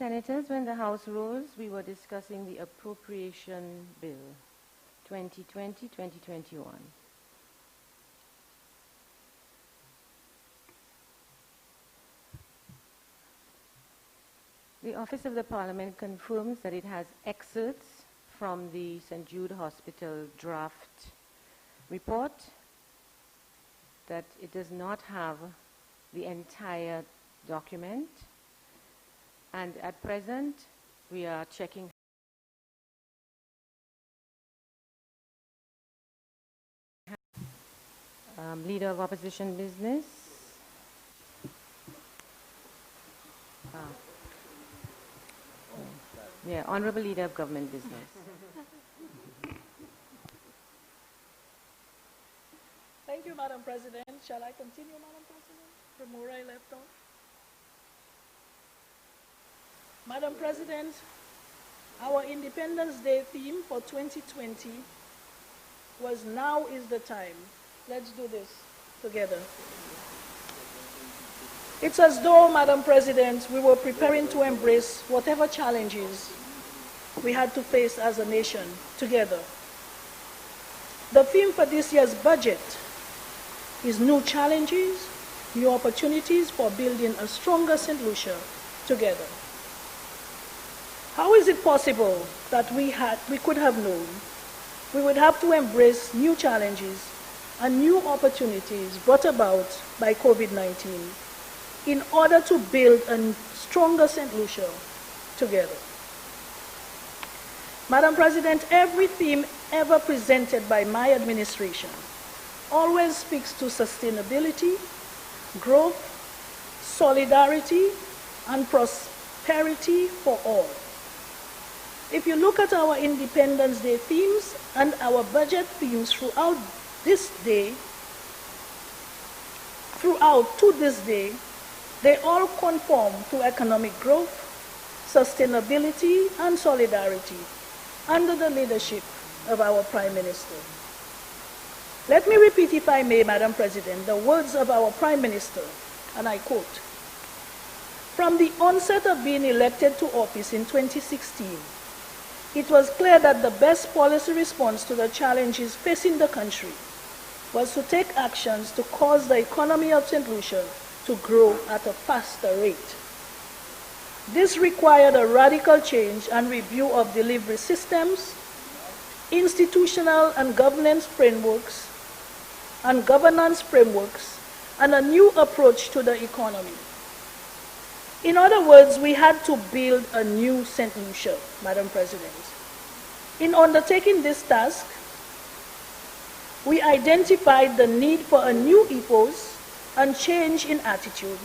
Senators, when the House rose, we were discussing the Appropriation Bill 2020-2021. The Office of the Parliament confirms that it has excerpts from the St. Jude Hospital draft report, that it does not have the entire document, and at present we are checking Leader of Opposition Business. Yeah, Honorable Leader of Government Business. Thank you, Madam President. Shall I continue, Madam President, from where I left off? Madam President, our Independence Day theme for 2020 was "Now is the time." Let's do this together. It's as though, Madam President, we were preparing to embrace whatever challenges we had to face as a nation together. The theme for this year's budget is new challenges, new opportunities for building a stronger St. Lucia together. How is it possible that we could have known we would have to embrace new challenges and new opportunities brought about by COVID-19 in order to build a stronger St. Lucia together? Madam President, every theme ever presented by my administration always speaks to sustainability, growth, solidarity, and prosperity for all. If you look at our Independence Day themes and our budget themes throughout to this day, they all conform to economic growth, sustainability, and solidarity under the leadership of our Prime Minister. Let me repeat, if I may, Madam President, the words of our Prime Minister, and I quote, "From the onset of being elected to office in 2016, it was clear that the best policy response to the challenges facing the country was to take actions to cause the economy of St. Lucia to grow at a faster rate. This required a radical change and review of delivery systems, institutional and governance frameworks, and a new approach to the economy. In other words, we had to build a new St. Lucia, Madam President. In undertaking this task, we identified the need for a new ethos and change in attitude,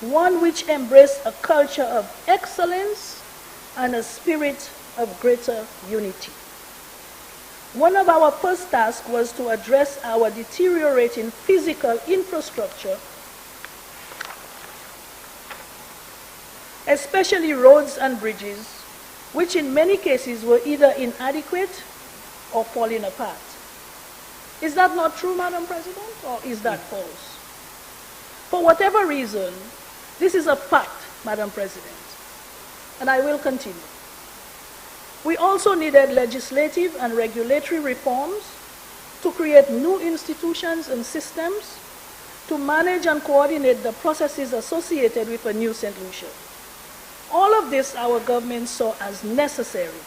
one which embraced a culture of excellence and a spirit of greater unity. One of our first tasks was to address our deteriorating physical infrastructure, especially roads and bridges, which in many cases were either inadequate or falling apart. Is that not true, Madam President, or is that false? For whatever reason, this is a fact, Madam President, and I will continue. We also needed legislative and regulatory reforms to create new institutions and systems to manage and coordinate the processes associated with a new St. Lucia. All of this our government saw as necessary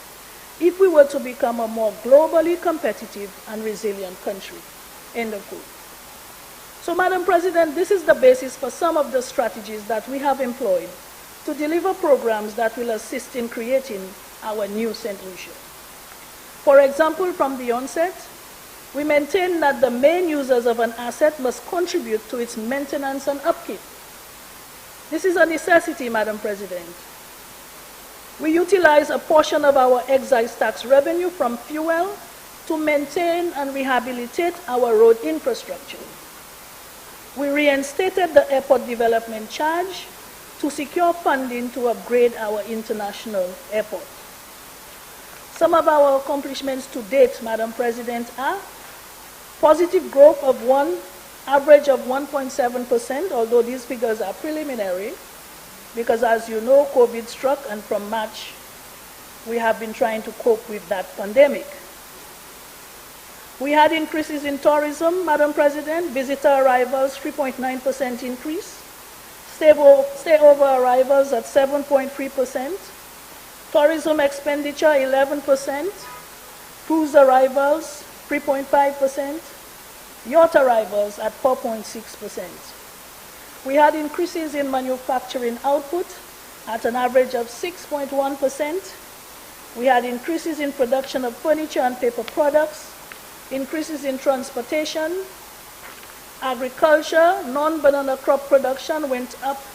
if we were to become a more globally competitive and resilient country." End of quote. So, Madam President, this is the basis for some of the strategies that we have employed to deliver programs that will assist in creating our new St. Lucia. For example, from the onset, we maintain that the main users of an asset must contribute to its maintenance and upkeep. This is a necessity, Madam President. We utilize a portion of our excise tax revenue from fuel to maintain and rehabilitate our road infrastructure. We reinstated the airport development charge to secure funding to upgrade our international airport. Some of our accomplishments to date, Madam President, are positive growth of average of 1.7%, although these figures are preliminary, because as you know, COVID struck, and from March, we have been trying to cope with that pandemic. We had increases in tourism, Madam President, visitor arrivals 3.9% increase, stayover arrivals at 7.3%, tourism expenditure 11%, cruise arrivals 3.5%, yacht arrivals at 4.6%. We had increases in manufacturing output at an average of 6.1%. We had increases in production of furniture and paper products, increases in transportation, agriculture, non-banana crop production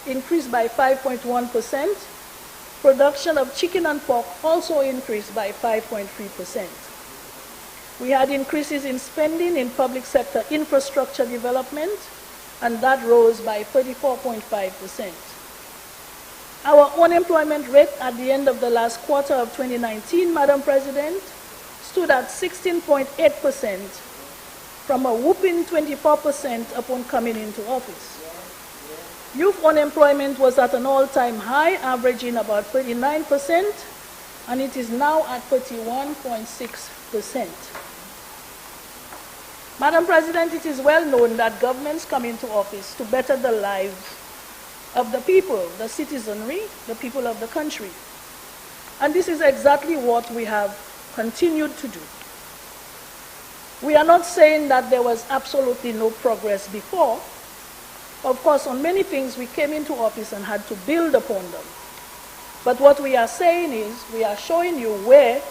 increased by 5.1%. Production of chicken and pork also increased by 5.3%. We had increases in spending in public sector infrastructure development, and that rose by 34.5%. Our unemployment rate at the end of the last quarter of 2019, Madam President, stood at 16.8%, from a whooping 24% upon coming into office. Youth unemployment was at an all-time high, averaging about 39%, and it is now at 31.6%. Madam President, it is well known that governments come into office to better the lives of the people, the citizenry, the people of the country. And this is exactly what we have continued to do. We are not saying that there was absolutely no progress before. Of course, on many things we came into office and had to build upon them. But what we are saying is, we are showing you where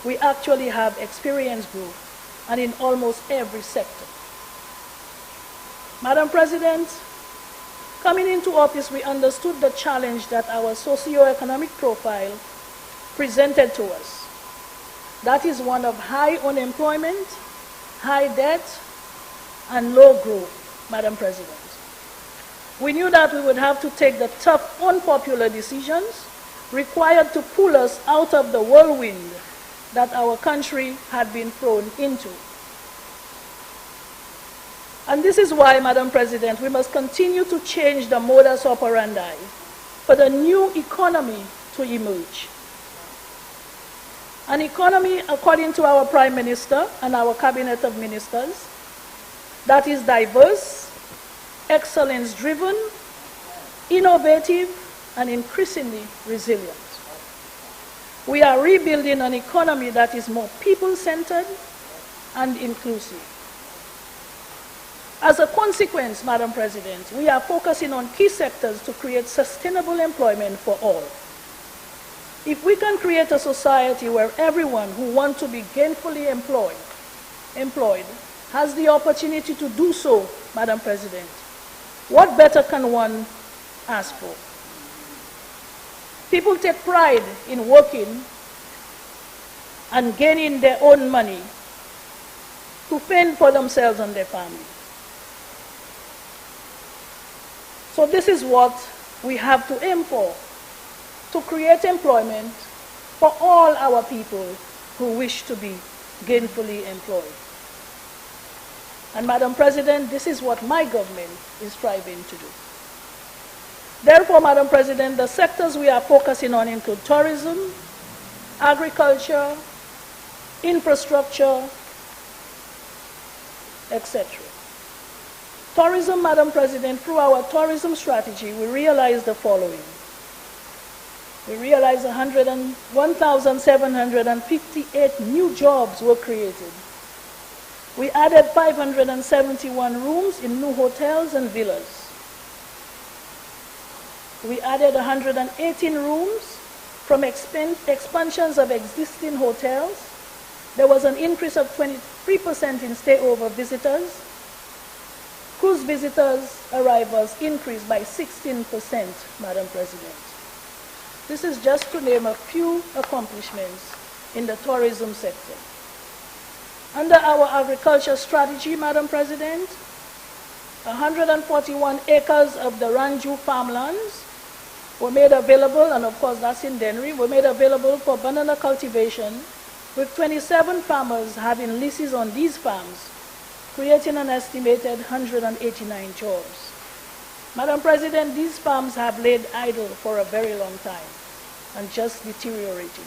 we actually have experienced growth, and in almost every sector. Madam President, coming into office, we understood the challenge that our socio-economic profile presented to us. That is one of high unemployment, high debt, and low growth, Madam President. We knew that we would have to take the tough, unpopular decisions required to pull us out of the whirlwind that our country had been thrown into. And this is why, Madam President, we must continue to change the modus operandi for the new economy to emerge. An economy, according to our Prime Minister and our Cabinet of Ministers, that is diverse, excellence-driven, innovative, and increasingly resilient. We are rebuilding an economy that is more people-centered and inclusive. As a consequence, Madam President, we are focusing on key sectors to create sustainable employment for all. If we can create a society where everyone who wants to be gainfully employed has the opportunity to do so, Madam President, what better can one ask for? People take pride in working and gaining their own money to fend for themselves and their family. So this is what we have to aim for, to create employment for all our people who wish to be gainfully employed. And Madam President, this is what my government is striving to do. Therefore, Madam President, the sectors we are focusing on include tourism, agriculture, infrastructure, etc. Tourism, Madam President, through our tourism strategy, we realized the following. We realized 1,758 new jobs were created. We added 571 rooms in new hotels and villas. We added 118 rooms from expansions of existing hotels. There was an increase of 23% in stayover visitors. Cruise visitors' arrivals increased by 16%, Madam President. This is just to name a few accomplishments in the tourism sector. Under our agriculture strategy, Madam President, 141 acres of the Ranju farmlands were made available, and of course that's in Dennery, were made available for banana cultivation, with 27 farmers having leases on these farms, creating an estimated 189 jobs. Madam President, these farms have laid idle for a very long time and just deteriorating.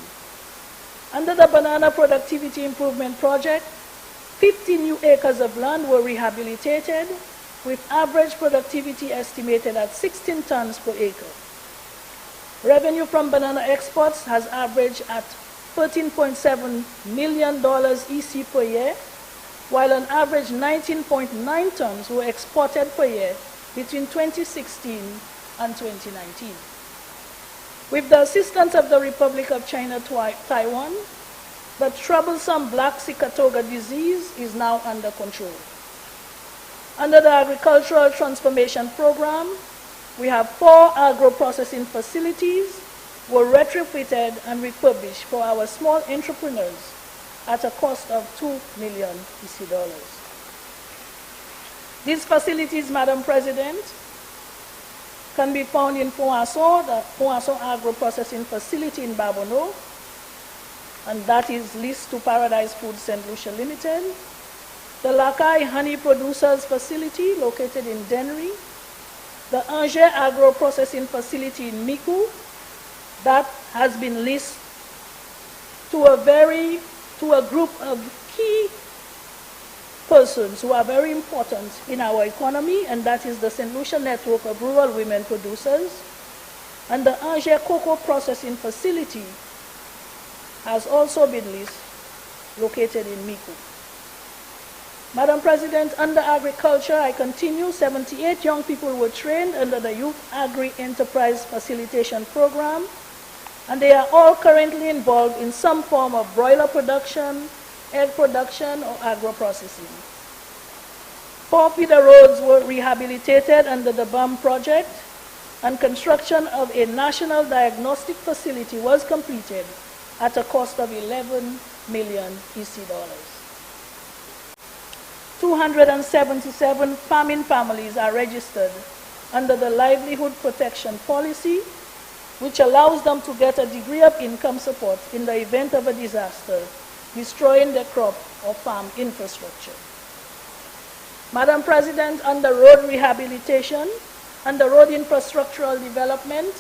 Under the Banana Productivity Improvement Project, 50 new acres of land were rehabilitated with average productivity estimated at 16 tons per acre. Revenue from banana exports has averaged at $13.7 million EC per year, while an average 19.9 tons were exported per year between 2016 and 2019. With the assistance of the Republic of China Taiwan, the troublesome black Sikatoga disease is now under control. Under the Agricultural Transformation Program, we have 4 agro-processing facilities were retrofitted and refurbished for our small entrepreneurs at a cost of $2 million EC dollars. These facilities, Madam President, can be found in Poisson, the Poisson Agro-Processing Facility in Babono, and that is leased to Paradise Food St. Lucia Limited. The Lakai Honey Producers Facility located in Dennery. The Angers Agro-Processing Facility in Miku, that has been leased to a group of key persons who are very important in our economy, and that is the St. Lucia Network of Rural Women Producers. And the Angers Cocoa Processing Facility has also been leased, located in Miku. Madam President, under agriculture, I continue, 78 young people were trained under the Youth Agri-Enterprise Facilitation Program, and they are all currently involved in some form of broiler production, egg production, or agro-processing. 4 feeder roads were rehabilitated under the BAM project, and construction of a national diagnostic facility was completed at a cost of $11 million EC dollars. 277 farming families are registered under the Livelihood Protection Policy, which allows them to get a degree of income support in the event of a disaster, destroying their crop or farm infrastructure. Madam President, under road rehabilitation and the road infrastructural development,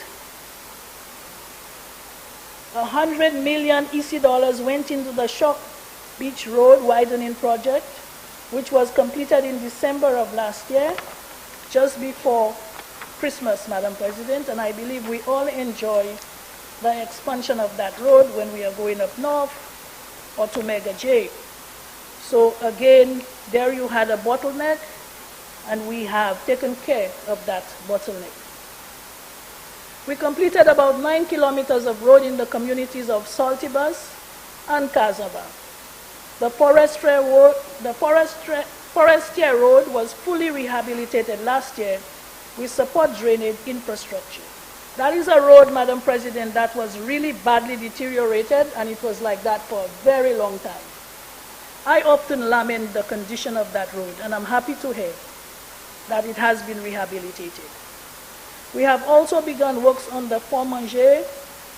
100 million EC dollars went into the Shock Beach Road widening project, which was completed in December of last year, just before Christmas, Madam President, and I believe we all enjoy the expansion of that road when we are going up north or to Mega J. So again, there you had a bottleneck, and we have taken care of that bottleneck. We completed about 9 kilometers of road in the communities of Saltibus and Kazaba. The Forestier Road was fully rehabilitated last year with support drainage infrastructure. That is a road, Madam President, that was really badly deteriorated, and it was like that for a very long time. I often lament the condition of that road, and I'm happy to hear that it has been rehabilitated. We have also begun works on the Fort-Manger,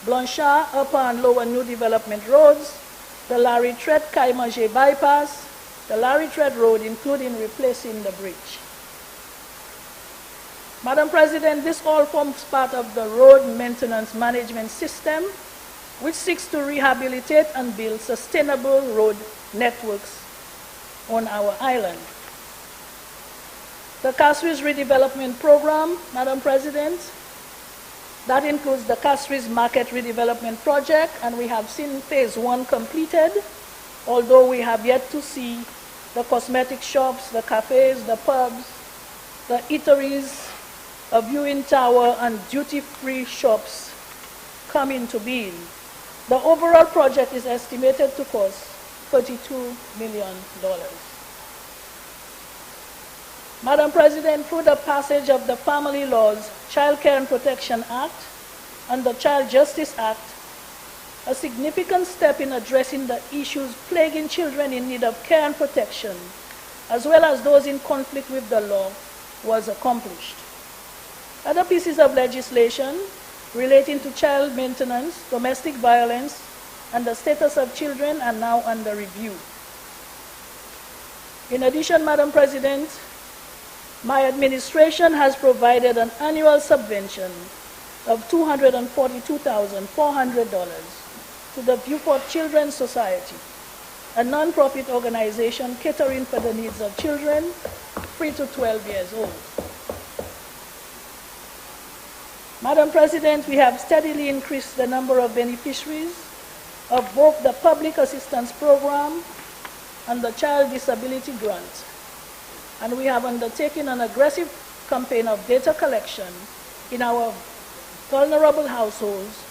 Blanchard, Upper and Lower New Development Roads, the Larry Tret Kai-Manger Bypass, the Larry Tret Road, including replacing the bridge. Madam President, this all forms part of the road maintenance management system, which seeks to rehabilitate and build sustainable road networks on our island. The Castries Redevelopment Program, Madam President, that includes the Castries Market Redevelopment Project, and we have seen phase 1 completed, although we have yet to see the cosmetic shops, the cafes, the pubs, the eateries, a viewing tower, and duty-free shops come into being. The overall project is estimated to cost $32 million. Madam President, through the passage of the Family Laws, Child Care and Protection Act, and the Child Justice Act, a significant step in addressing the issues plaguing children in need of care and protection, as well as those in conflict with the law, was accomplished. Other pieces of legislation relating to child maintenance, domestic violence, and the status of children are now under review. In addition, Madam President, My administration has provided an annual subvention of $242,400 to the Viewport Children's Society, a non-profit organization catering for the needs of children 3 to 12 years old. Madam President, we have steadily increased the number of beneficiaries of both the Public Assistance Program and the Child Disability Grant, and we have undertaken an aggressive campaign of data collection in our vulnerable households,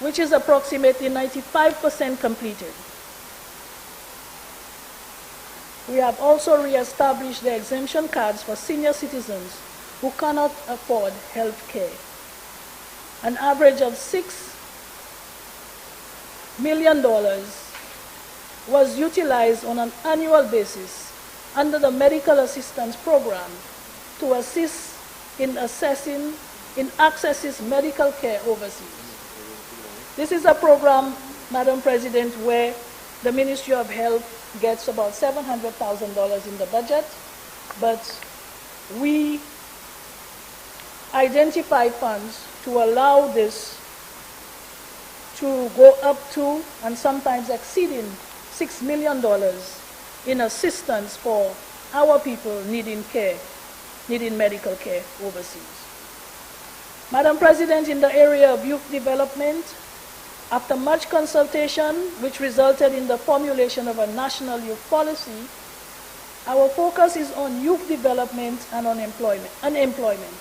which is approximately 95% completed. We have also re-established the exemption cards for senior citizens who cannot afford health care. An average of $6 million was utilized on an annual basis under the Medical Assistance Program to assist in accessing medical care overseas. This is a program, Madam President, where the Ministry of Health gets about $700,000 in the budget, but we identify funds to allow this to go up to and sometimes exceeding $6 million in assistance for our people needing medical care overseas. Madam President, in the area of youth development, after much consultation, which resulted in the formulation of a national youth policy, our focus is on youth development and unemployment.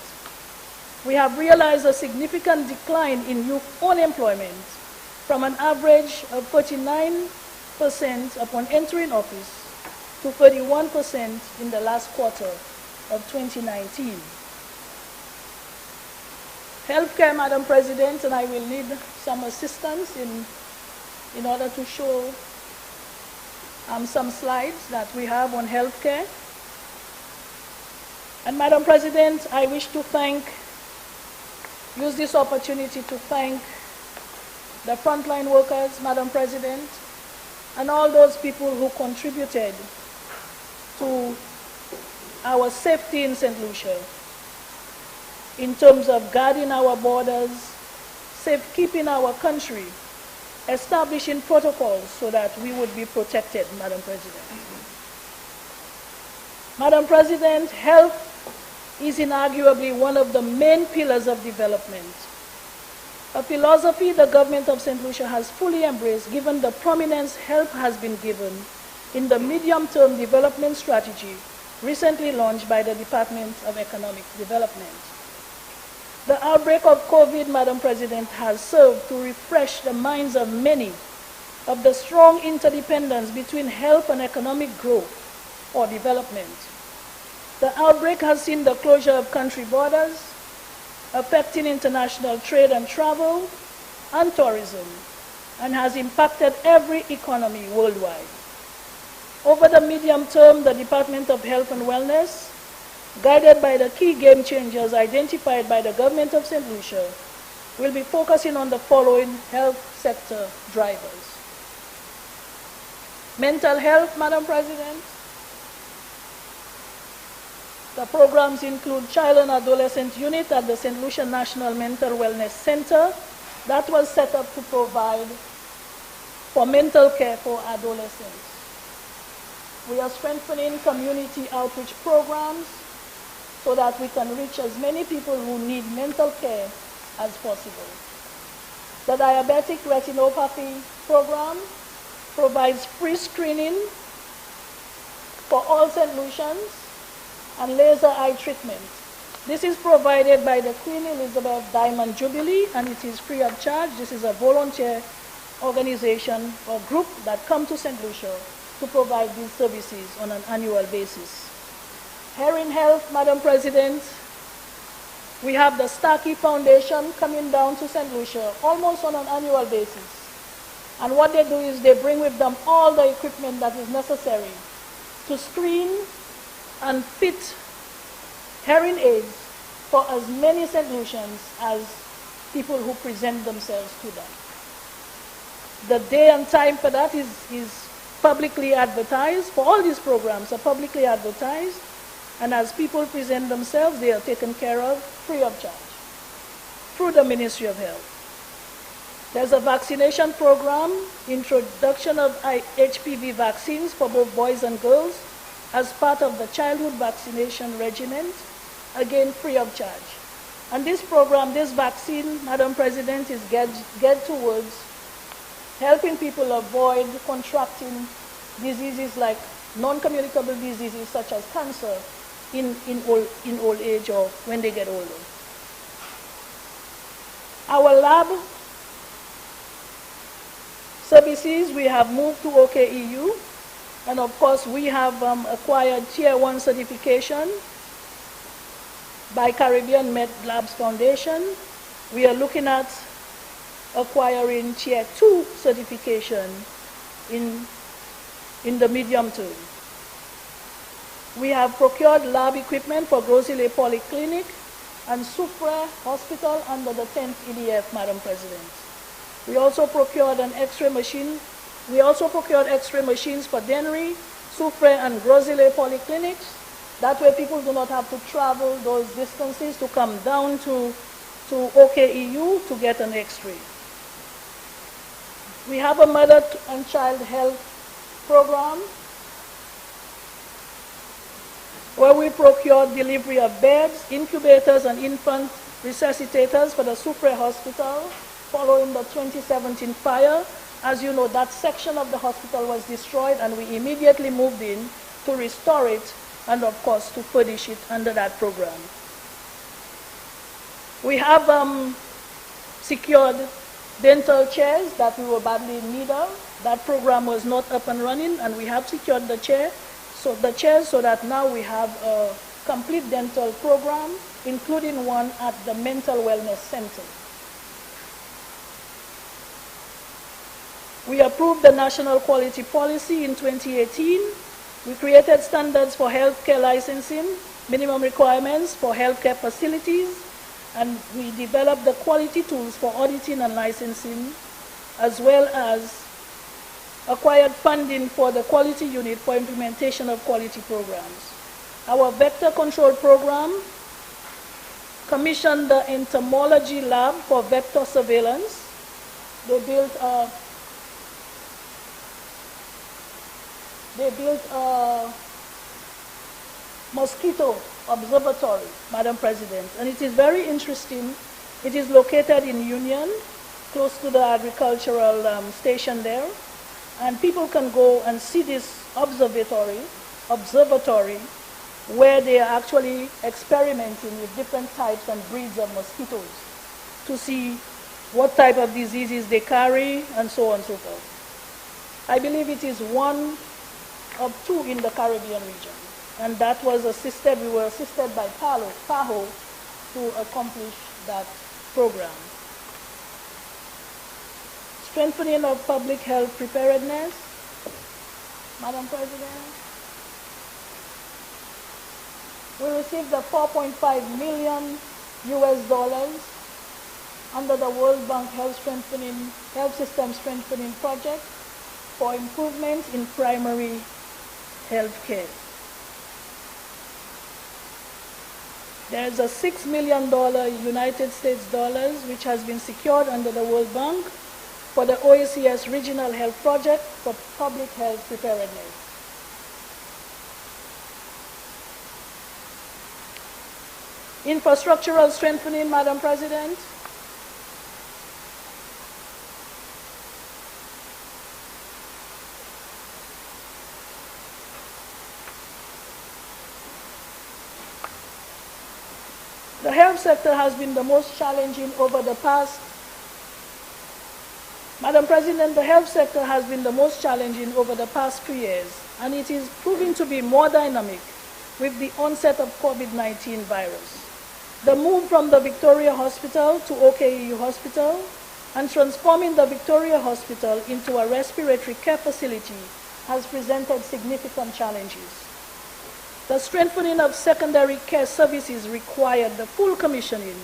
We have realized a significant decline in youth unemployment from an average of 39% upon entering office to 31% in the last quarter of 2019. Healthcare, Madam President, and I will need some assistance in order to show some slides that we have on healthcare. And Madam President, I wish to use this opportunity to thank the frontline workers, Madam President, and all those people who contributed to our safety in St. Lucia in terms of guarding our borders, safekeeping our country, establishing protocols so that we would be protected, Madam President. Madam President, health is inarguably one of the main pillars of development. A philosophy the government of St. Lucia has fully embraced, given the prominence health has been given in the medium-term development strategy recently launched by the Department of Economic Development. The outbreak of COVID, Madam President, has served to refresh the minds of many of the strong interdependence between health and economic growth or development. The outbreak has seen the closure of country borders, affecting international trade and travel and tourism, and has impacted every economy worldwide. Over the medium term, the Department of Health and Wellness, guided by the key game changers identified by the government of St. Lucia, will be focusing on the following health sector drivers. Mental health, Madam President. The programs include Child and Adolescent Unit at the St. Lucia National Mental Wellness Center that was set up to provide for mental care for adolescents. We are strengthening community outreach programs so that we can reach as many people who need mental care as possible. The Diabetic Retinopathy Program provides free screening for all St. Lucians and laser eye treatment. This is provided by the Queen Elizabeth Diamond Jubilee, and it is free of charge. This is a volunteer organization or group that come to St. Lucia to provide these services on an annual basis. Hearing health, Madam President, we have the Starkey Foundation coming down to St. Lucia almost on an annual basis. And what they do is they bring with them all the equipment that is necessary to screen and fit hearing aids for as many St. Lucians as people who present themselves to them. The day and time for that is publicly advertised. For all these programs are publicly advertised. And as people present themselves, they are taken care of free of charge through the Ministry of Health. There's a vaccination program, introduction of HPV vaccines for both boys and girls as part of the childhood vaccination regimen, again free of charge. And this program, this vaccine, Madam President, is geared towards helping people avoid contracting diseases like non-communicable diseases such as cancer in old age or when they get older. Our lab services, we have moved to OKEU, and of course we have acquired Tier 1 certification by Caribbean Med Labs Foundation. We are looking at acquiring Tier 2 certification in the medium term. We have procured lab equipment for Grosile Polyclinic and Supre Hospital under the 10th EDF, Madam President. We also procured an X-ray machine. We also procured X-ray machines for Dennery, Supre, and Grosile Polyclinics. That way people do not have to travel those distances to come down to OKEU to get an X-ray. We have a mother and child health program where we procured delivery of beds, incubators, and infant resuscitators for the Supre Hospital following the 2017 fire. As you know, that section of the hospital was destroyed, and we immediately moved in to restore it and, of course, to furnish it under that program. We have secured dental chairs that we were badly in need of. That program was not up and running, and we have secured the chairs so that now we have a complete dental program, including one at the Mental Wellness Center. We approved the National Quality Policy in 2018. We created standards for healthcare licensing, minimum requirements for healthcare facilities, and we developed the quality tools for auditing and licensing, as well as acquired funding for the quality unit for implementation of quality programs. Our vector control program commissioned the entomology lab for vector surveillance. They built a mosquito observatory, Madam President, and it is very interesting. It is located in Union, close to the agricultural station there, and people can go and see this observatory where they are actually experimenting with different types and breeds of mosquitoes to see what type of diseases they carry and so on and so forth. I believe it is one of two in the Caribbean region, and that was assisted, we were assisted by PAHO to accomplish that program. Strengthening of public health preparedness. Madam President, we received the $4.5 million under the World Bank Health System Strengthening Project for improvement in primary health care. There's a $6 million United States dollars which has been secured under the World Bank for the OECS Regional Health Project for public health preparedness. Infrastructural strengthening, Madam President. The health sector has been the most challenging over the past. Madam President, the health sector has been the most challenging over the past 2 years, and it is proving to be more dynamic with the onset of COVID-19 virus. The move from the Victoria Hospital to OKEU Hospital and transforming the Victoria Hospital into a respiratory care facility has presented significant challenges. The strengthening of secondary care services required the full commissioning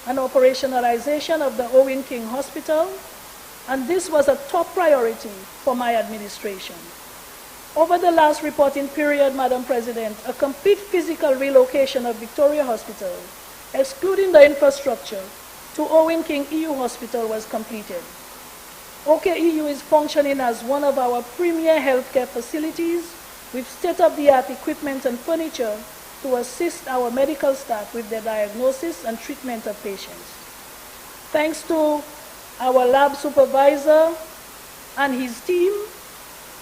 and operationalization of the Owen King Hospital, and this was a top priority for my administration. Over the last reporting period, Madam President, a complete physical relocation of Victoria Hospital, excluding the infrastructure, to Owen King EU Hospital was completed. OKEU is functioning as one of our premier healthcare facilities with state-of-the-art equipment and furniture to assist our medical staff with their diagnosis and treatment of patients. Thanks to our lab supervisor and his team,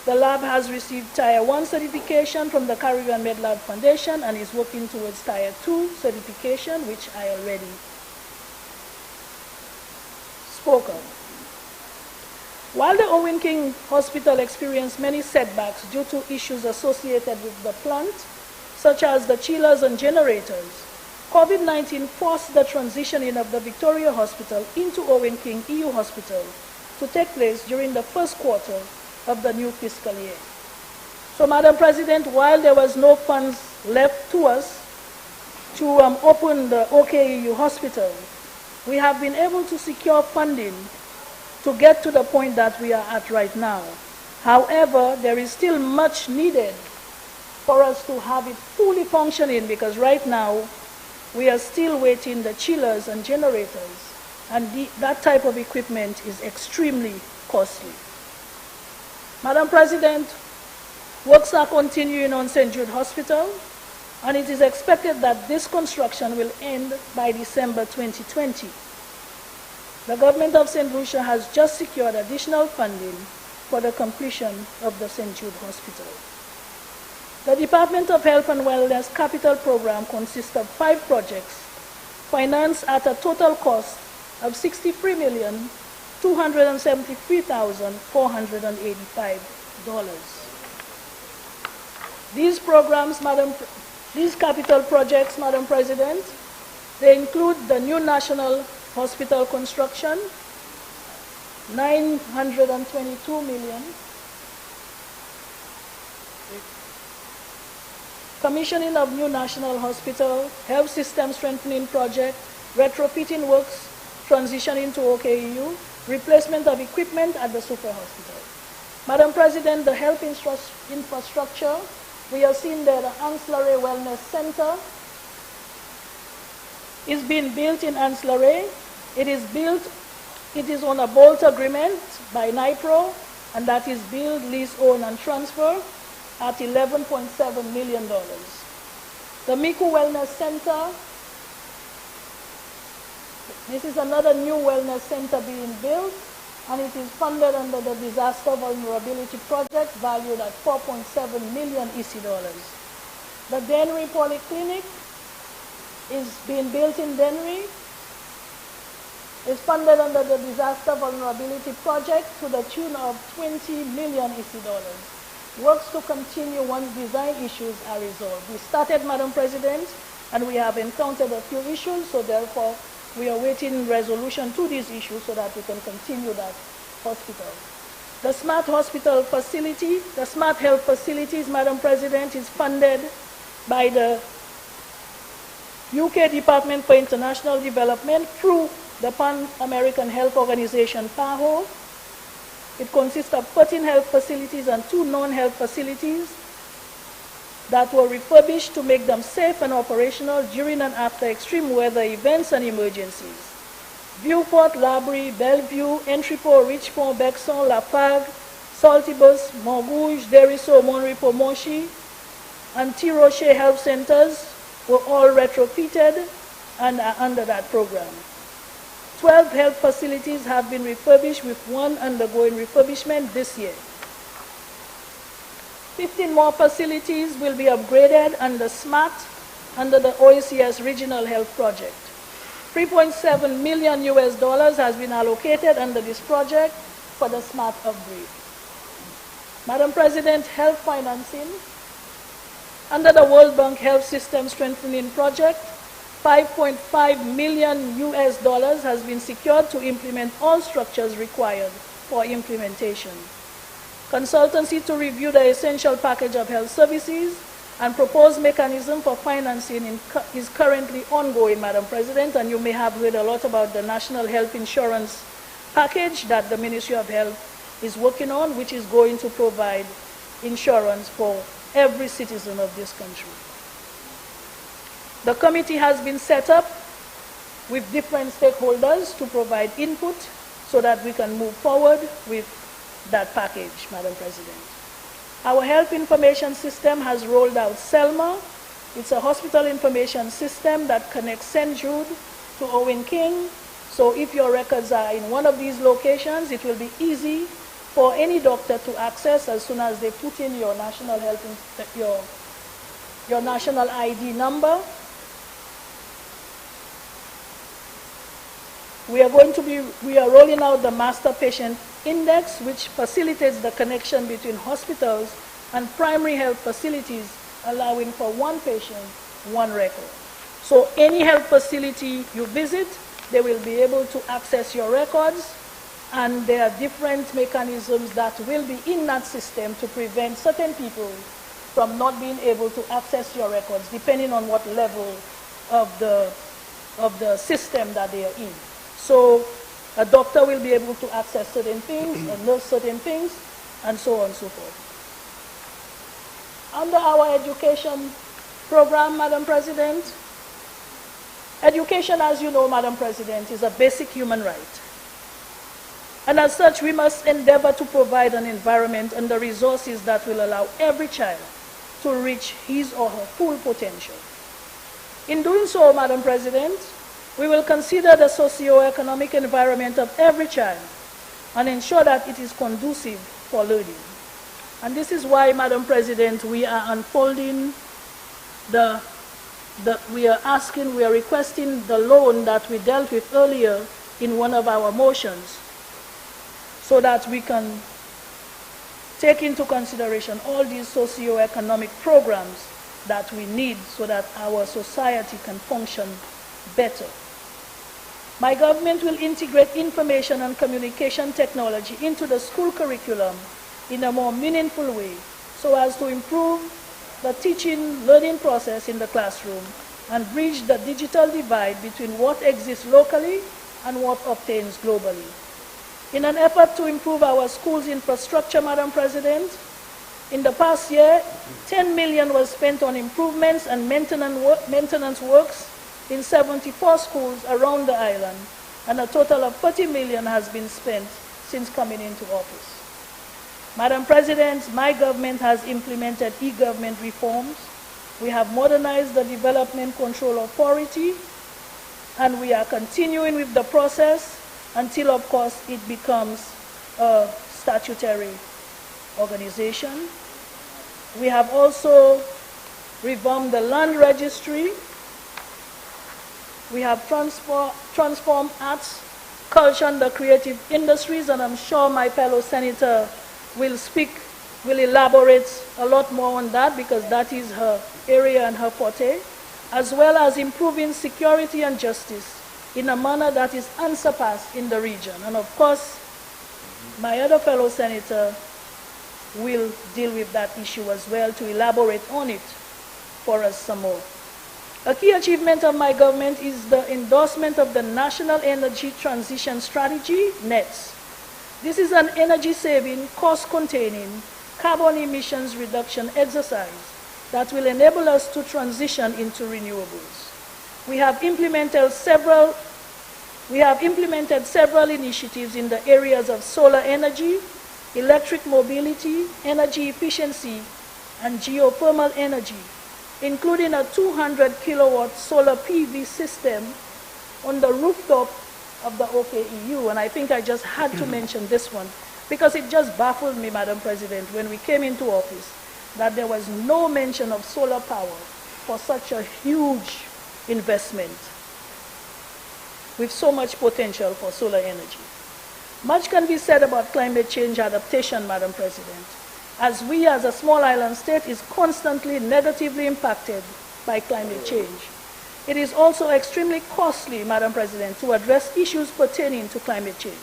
the lab has received Tier 1 certification from the Caribbean MedLab Foundation and is working towards Tier 2 certification, which I already spoke of. While the Owen King Hospital experienced many setbacks due to issues associated with the plant, such as the chillers and generators, COVID-19 forced the transitioning of the Victoria Hospital into Owen King EU Hospital to take place during the first quarter of the new fiscal year. So, Madam President, while there was no funds left to us to open the OKEU Hospital, we have been able to secure funding to get to the point that we are at right now. However, there is still much needed for us to have it fully functioning, because right now we are still waiting the chillers and generators, and that type of equipment is extremely costly. Madam President, works are continuing on St. Jude Hospital, and it is expected that this construction will end by December 2020. The government of St. Lucia has just secured additional funding for the completion of the St. Jude Hospital. The Department of Health and Wellness Capital Program consists of 5 projects financed at a total cost of $63,273,485. These capital projects, Madam President, they include the new National Hospital construction, $922 million. Commissioning of new National Hospital, health system strengthening project, retrofitting works, transitioning to OKEU, replacement of equipment at the super hospital. Madam President, the health infrastructure, we have seen that the Ancillary Wellness Center is being built in Ancillary. It is on a bolt agreement by NIPRO, and that is build, lease, own, and transfer at $11.7 million. The Miku Wellness Center, this is another new wellness center being built, and it is funded under the Disaster Vulnerability Project, valued at $4.7 million EC dollars. The Dennery Polyclinic is being built in Dennery, is funded under the Disaster Vulnerability Project to the tune of $20 million EC dollars. Works to continue once design issues are resolved. We started, Madam President, and we have encountered a few issues, so therefore we are waiting resolution to these issues so that we can continue that hospital. The Smart Hospital facility, the Smart Health facilities, Madam President, is funded by the UK Department for International Development through the Pan-American Health Organization, PAHO. It consists of 13 health facilities and 2 non-health facilities that were refurbished to make them safe and operational during and after extreme weather events and emergencies. Viewport, Labrie, Bellevue, Entrepot, Richmond, Bexon, Lafargue, Saltibus, Montrouge, Deriso, Monrepo, Monchy, and Tiroche health centers were all retrofitted and are under that program. 12 health facilities have been refurbished, with 1 undergoing refurbishment this year. 15 more facilities will be upgraded under SMART under the OECS Regional Health Project. $3.7 million has been allocated under this project for the SMART upgrade. Madam President, health financing. Under the World Bank Health System Strengthening Project, $5.5 million has been secured to implement all structures required for implementation. Consultancy to review the essential package of health services and proposed mechanism for financing is currently ongoing, Madam President, and you may have heard a lot about the National Health Insurance package that the Ministry of Health is working on, which is going to provide insurance for every citizen of this country. The committee has been set up with different stakeholders to provide input so that we can move forward with that package, Madam President. Our health information system has rolled out SELMA. It's a hospital information system that connects St. Jude to Owen King. So if your records are in one of these locations, it will be easy for any doctor to access as soon as they put in your national health, your national ID number. We are rolling out the Master Patient Index, which facilitates the connection between hospitals and primary health facilities, allowing for one patient, one record. So any health facility you visit, they will be able to access your records, and there are different mechanisms that will be in that system to prevent certain people from not being able to access your records, depending on what level of the system that they are in. So a doctor will be able to access certain things, a nurse certain things, and so on and so forth. Under our education program, Madam President, education, as you know, Madam President, is a basic human right. And as such, we must endeavor to provide an environment and the resources that will allow every child to reach his or her full potential. In doing so, Madam President, we will consider the socio-economic environment of every child and ensure that it is conducive for learning. And this is why, Madam President, we are unfolding we are requesting the loan that we dealt with earlier in one of our motions, so that we can take into consideration all these socio-economic programs that we need so that our society can function better. My government will integrate information and communication technology into the school curriculum in a more meaningful way so as to improve the teaching learning process in the classroom and bridge the digital divide between what exists locally and what obtains globally. In an effort to improve our schools' infrastructure, Madam President, in the past year, 10 million was spent on improvements and maintenance works in 74 schools around the island, and a total of 30 million has been spent since coming into office. Madam President, my government has implemented e-government reforms. We have modernized the Development Control Authority, and we are continuing with the process until, of course, it becomes a statutory organization. We have also revamped the land registry. We have transformed arts, culture, and the creative industries, and I'm sure my fellow senator will elaborate a lot more on that because that is her area and her forte, as well as improving security and justice in a manner that is unsurpassed in the region. And of course, my other fellow senator will deal with that issue as well to elaborate on it for us some more. A key achievement of my government is the endorsement of the National Energy Transition Strategy, NETS. This is an energy-saving, cost-containing, carbon emissions reduction exercise that will enable us to transition into renewables. We have implemented several initiatives in the areas of solar energy, electric mobility, energy efficiency, and geothermal energy, including a 200-kilowatt solar PV system on the rooftop of the OKEU. And I think I just had to mention this one because it just baffled me, Madam President, when we came into office, that there was no mention of solar power for such a huge investment with so much potential for solar energy. Much can be said about climate change adaptation, Madam President, as we as a small island state is constantly negatively impacted by climate change. It is also extremely costly, Madam President, to address issues pertaining to climate change.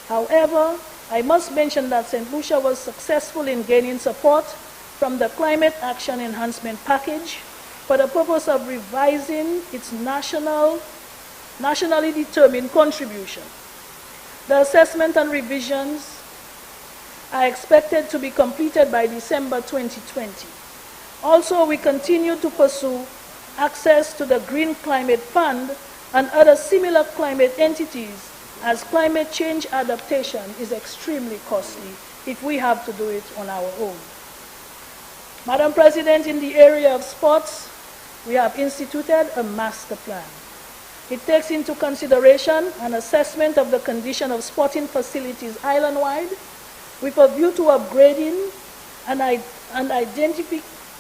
However, I must mention that St. Lucia was successful in gaining support from the Climate Action Enhancement Package for the purpose of revising its nationally determined contribution. The assessment and revisions are expected to be completed by December 2020. Also, we continue to pursue access to the Green Climate Fund and other similar climate entities, as climate change adaptation is extremely costly if we have to do it on our own. Madam President, in the area of sports, we have instituted a master plan. It takes into consideration an assessment of the condition of sporting facilities island-wide with a view to upgrading and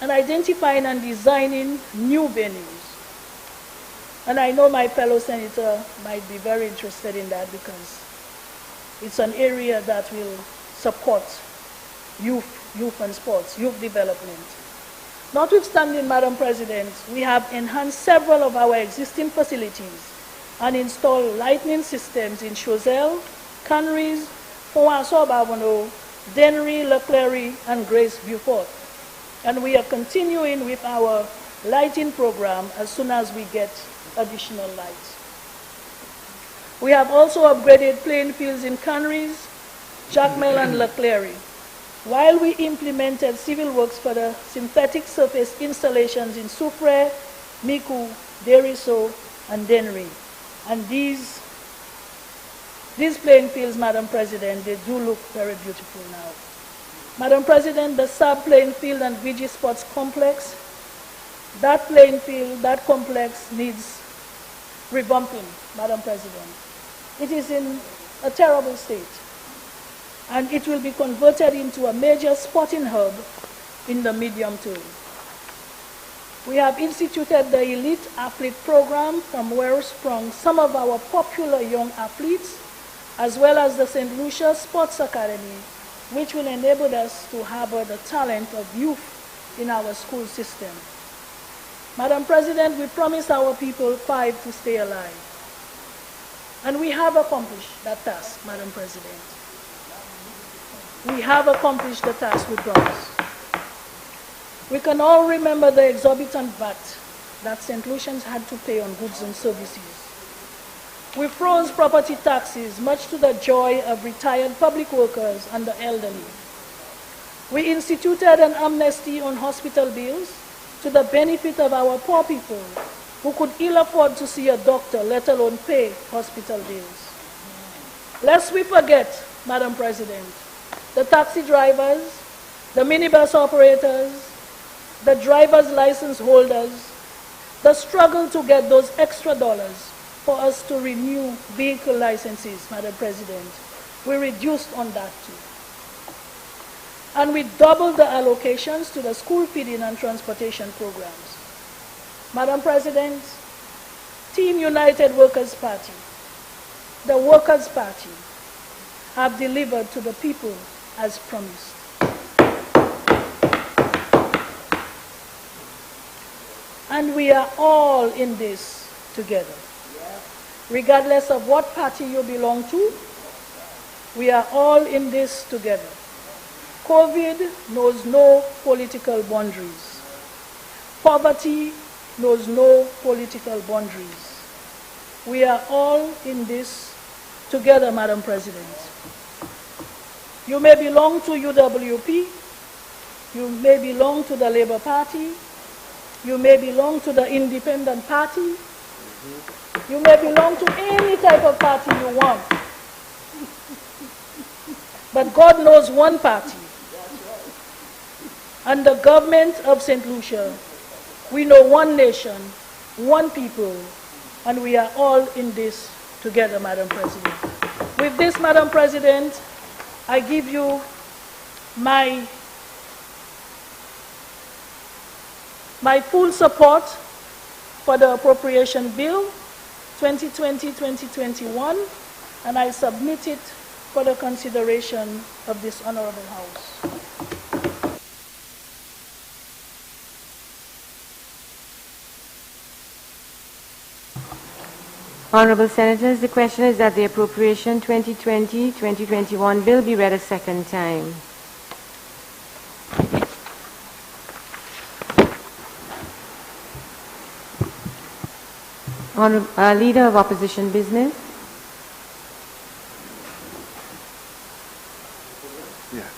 identifying and designing new venues. And I know my fellow senator might be very interested in that because it's an area that will support youth and sports, youth development. Notwithstanding, Madam President, we have enhanced several of our existing facilities and installed lighting systems in Choiseul, Canries, Fouasso-Bavono, Dennery, Leclerc, and Grace Beaufort. And we are continuing with our lighting program as soon as we get additional lights. We have also upgraded playing fields in Canries, Jacmel, and Leclerc, while we implemented civil works for the synthetic surface installations in Soufrière, Micoud, Deriso, and Dennery. And these playing fields, Madam President, they do look very beautiful now. Madam President, the SAB playing field and VG Sports Complex, that playing field, that complex needs revamping, Madam President. It is in a terrible state, and it will be converted into a major sporting hub in the medium term. We have instituted the Elite Athlete Program, from where sprung some of our popular young athletes, as well as the St. Lucia Sports Academy, which will enable us to harbor the talent of youth in our school system. Madam President, we promised our people 5 to stay alive. And we have accomplished that task, Madam President. We have accomplished the task we promised. We can all remember the exorbitant VAT that St. Lucians had to pay on goods and services. We froze property taxes, much to the joy of retired public workers and the elderly. We instituted an amnesty on hospital bills to the benefit of our poor people who could ill afford to see a doctor, let alone pay hospital bills. Lest we forget, Madam President, the taxi drivers, the minibus operators, the driver's license holders, the struggle to get those extra dollars for us to renew vehicle licenses, Madam President. We reduced on that too. And we doubled the allocations to the school feeding and transportation programs. Madam President, Team United Workers' Party, the Workers' Party, have delivered to the people as promised. And we are all in this together. Regardless of what party you belong to, we are all in this together. COVID knows no political boundaries. Poverty knows no political boundaries. We are all in this together, Madam President. You may belong to UWP, you may belong to the Labour Party, you may belong to the Independent Party, you may belong to any type of party you want. But God knows one party. And the government of St. Lucia, we know one nation, one people, and we are all in this together, Madam President. With this, Madam President, I give you my full support for the Appropriation Bill 2020-2021, and I submit it for the consideration of this Honorable House. Honorable Senators, the question is that the Appropriation 2020-2021 bill be read a second time. Leader of Opposition Business. Yeah.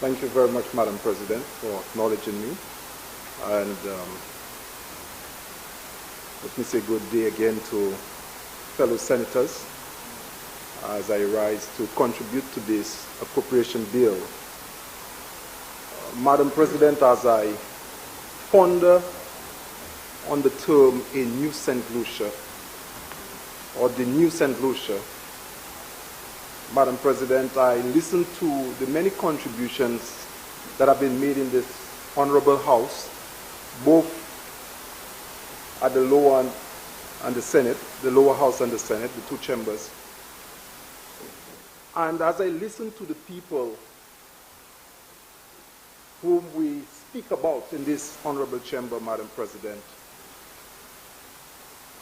Thank you very much, Madam President, for acknowledging me. And let me say good day again to fellow senators as I rise to contribute to this appropriation bill. Madam President, as I ponder on the term a new St. Lucia, or the new St. Lucia, Madam President, I listen to the many contributions that have been made in this honorable House, both at the lower and the Senate, the lower House and the Senate, the two chambers. And as I listen to the people whom we speak about in this honorable chamber, Madam President,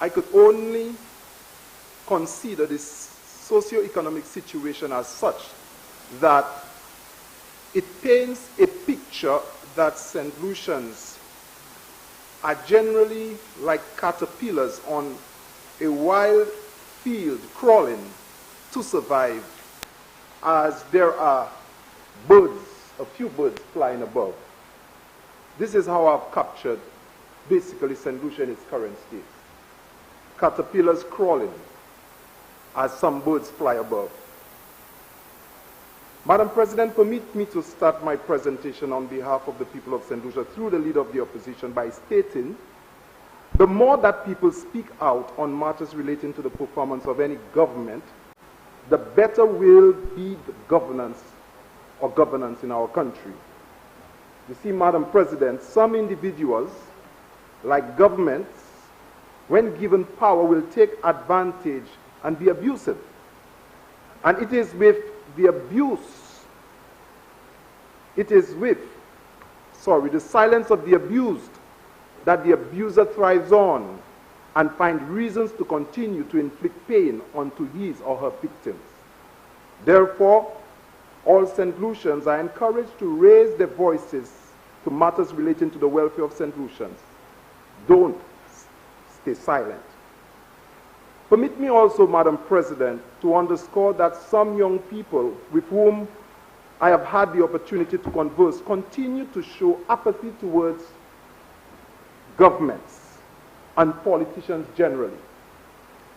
I could only consider this socio-economic situation as such that it paints a picture that St. Lucians are generally like caterpillars on a wild field crawling to survive, as there are birds, a few birds flying above. This is how I've captured basically St. Lucia in its current state. Caterpillars crawling as some birds fly above. Madam President, permit me to start my presentation on behalf of the people of St. Lucia through the leader of the opposition by stating the more that people speak out on matters relating to the performance of any government, the better will be the governance in our country. You see, Madam President, some individuals, like governments, when given power, will take advantage and be abusive. And it is with the silence of the abused that the abuser thrives on and finds reasons to continue to inflict pain onto his or her victims. Therefore, all St. Lucians are encouraged to raise their voices to matters relating to the welfare of St. Lucians. Don't stay silent. Permit me also, Madam President, to underscore that some young people with whom I have had the opportunity to converse continue to show apathy towards governments and politicians generally.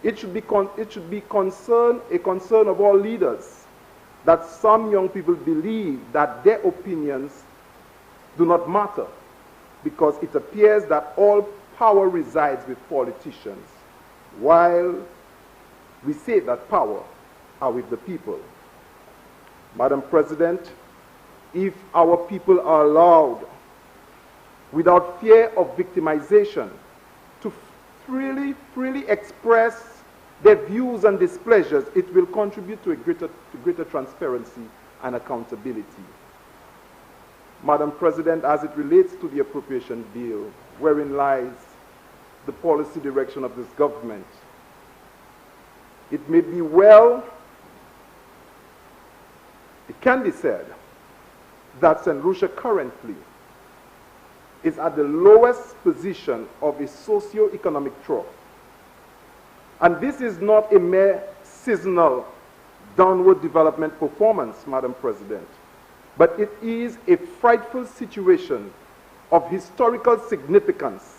It should be a concern of all leaders that some young people believe that their opinions do not matter, because it appears that all power resides with politicians, while we say that power are with the people. Madam President, if our people are allowed, without fear of victimization, to freely express their views and displeasures, it will contribute to greater transparency and accountability. Madam President, as it relates to the appropriation bill, wherein lies the policy direction of this government, it may be it can be said that St. Lucia currently is at the lowest position of a socio-economic trough. And this is not a mere seasonal downward development performance, Madam President, but it is a frightful situation of historical significance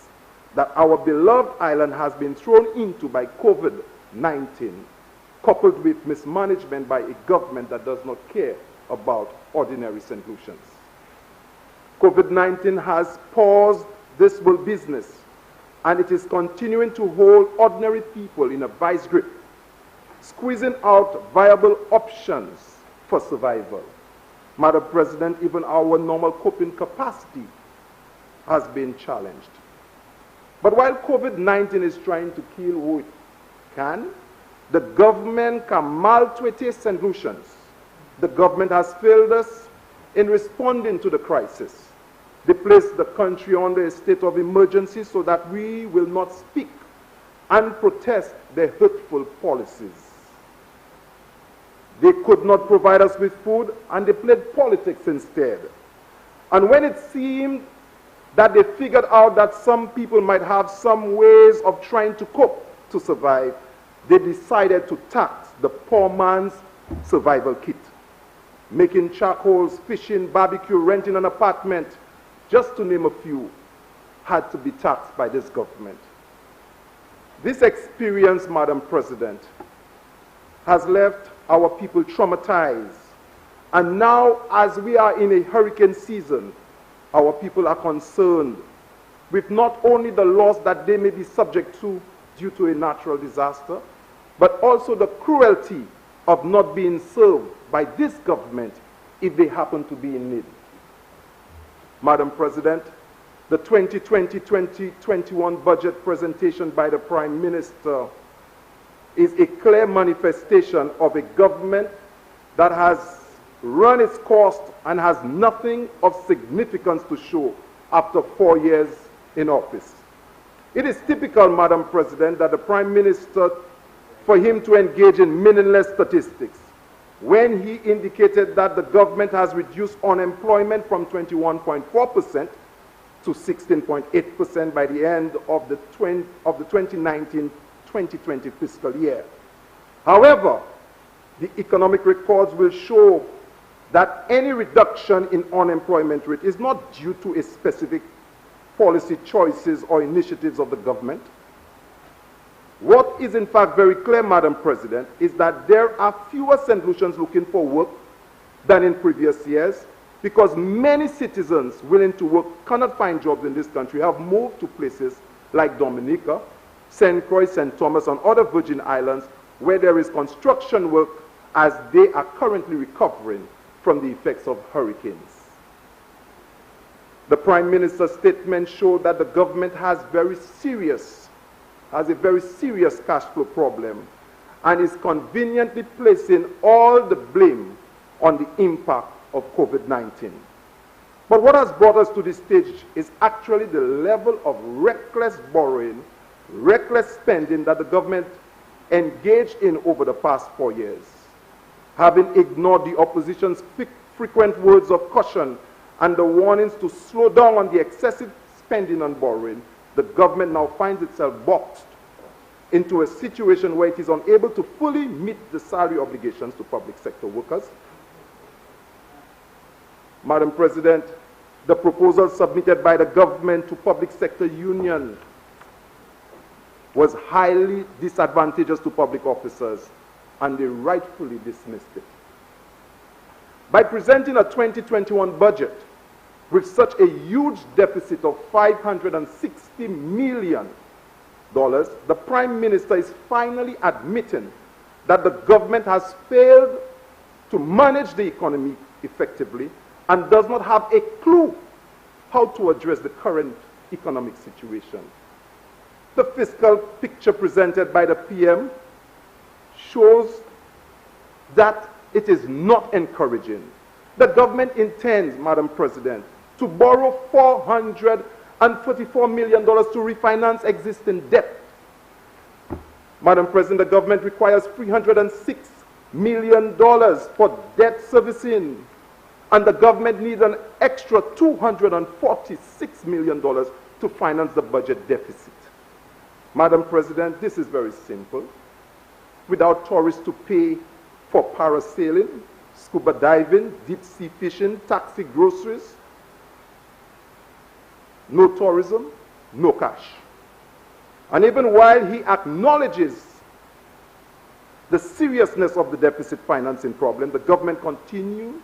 that our beloved island has been thrown into by COVID-19, coupled with mismanagement by a government that does not care about ordinary St. Lucians. COVID-19 has paused this world business, and it is continuing to hold ordinary people in a vice grip, squeezing out viable options for survival. Madam President, even our normal coping capacity has been challenged. But while COVID-19 is trying to kill who it can, the government can maltreat St. Lucians. The government has failed us in responding to the crisis. They placed the country under a state of emergency so that we will not speak and protest their hurtful policies. They could not provide us with food, and they played politics instead. And when it seemed that they figured out that some people might have some ways of trying to cope to survive, they decided to tax the poor man's survival kit. making charcoals, fishing, barbecue, renting an apartment, just to name a few, had to be taxed by this government. This experience, Madam President, has left our people traumatized. And now, as we are in a hurricane season, our people are concerned with not only the loss that they may be subject to due to a natural disaster, but also the cruelty of not being served by this government if they happen to be in need. Madam President, the 2020-2021 budget presentation by the Prime Minister is a clear manifestation of a government that has run its course and has nothing of significance to show after 4 years in office. It is typical, Madam President, that the Prime Minister, for him to engage in meaningless statistics, when he indicated that the government has reduced unemployment from 21.4% to 16.8% by the end of the 2019-2020 fiscal year. However, the economic records will show that any reduction in unemployment rate is not due to a specific policy choices or initiatives of the government. What is in fact very clear, Madam President, is that there are fewer St. Lucians looking for work than in previous years, because many citizens willing to work cannot find jobs in this country, have moved to places like Dominica, St. Croix, St. Thomas, and other Virgin Islands, where there is construction work as they are currently recovering from the effects of hurricanes. The Prime Minister's statement showed that the government has a very serious cash flow problem and is conveniently placing all the blame on the impact of COVID-19. But what has brought us to this stage is actually the level of reckless borrowing, reckless spending that the government engaged in over the past 4 years. Having ignored the opposition's frequent words of caution and the warnings to slow down on the excessive spending and borrowing, the government now finds itself boxed into a situation where it is unable to fully meet the salary obligations to public sector workers. Madam President, the proposal submitted by the government to public sector union was highly disadvantageous to public officers, and they rightfully dismissed it. By presenting a 2021 budget with such a huge deficit of $560 million, the Prime Minister is finally admitting that the government has failed to manage the economy effectively and does not have a clue how to address the current economic situation. The fiscal picture presented by the PM shows that it is not encouraging. The government intends, Madam President, to borrow $444 million to refinance existing debt. Madam President, the government requires $306 million for debt servicing, and the government needs an extra $246 million to finance the budget deficit. Madam President, this is very simple. Without tourists to pay for parasailing, scuba diving, deep sea fishing, taxi, groceries, no tourism, no cash. And even while he acknowledges the seriousness of the deficit financing problem, the government continues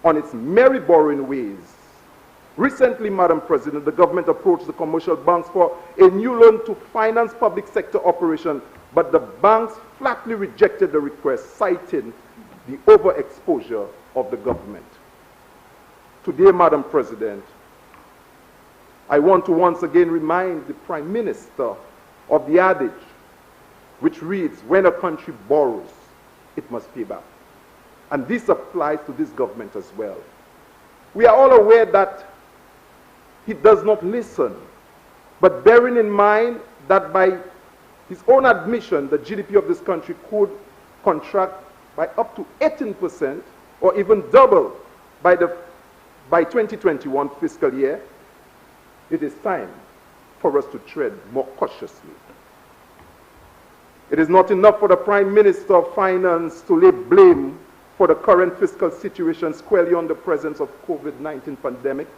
on its merry borrowing ways. Recently, Madam President, the government approached the commercial banks for a new loan to finance public sector operation, but the banks flatly rejected the request, citing the overexposure of the government. Today, Madam President, I want to once again remind the Prime Minister of the adage which reads, when a country borrows, it must pay back. And this applies to this government as well. We are all aware that he does not listen, but bearing in mind that by his own admission, the GDP of this country could contract by up to 18% or even double by 2021 fiscal year, it is time for us to tread more cautiously. It is not enough for the Prime Minister of Finance to lay blame for the current fiscal situation squarely on the presence of COVID-19 pandemic.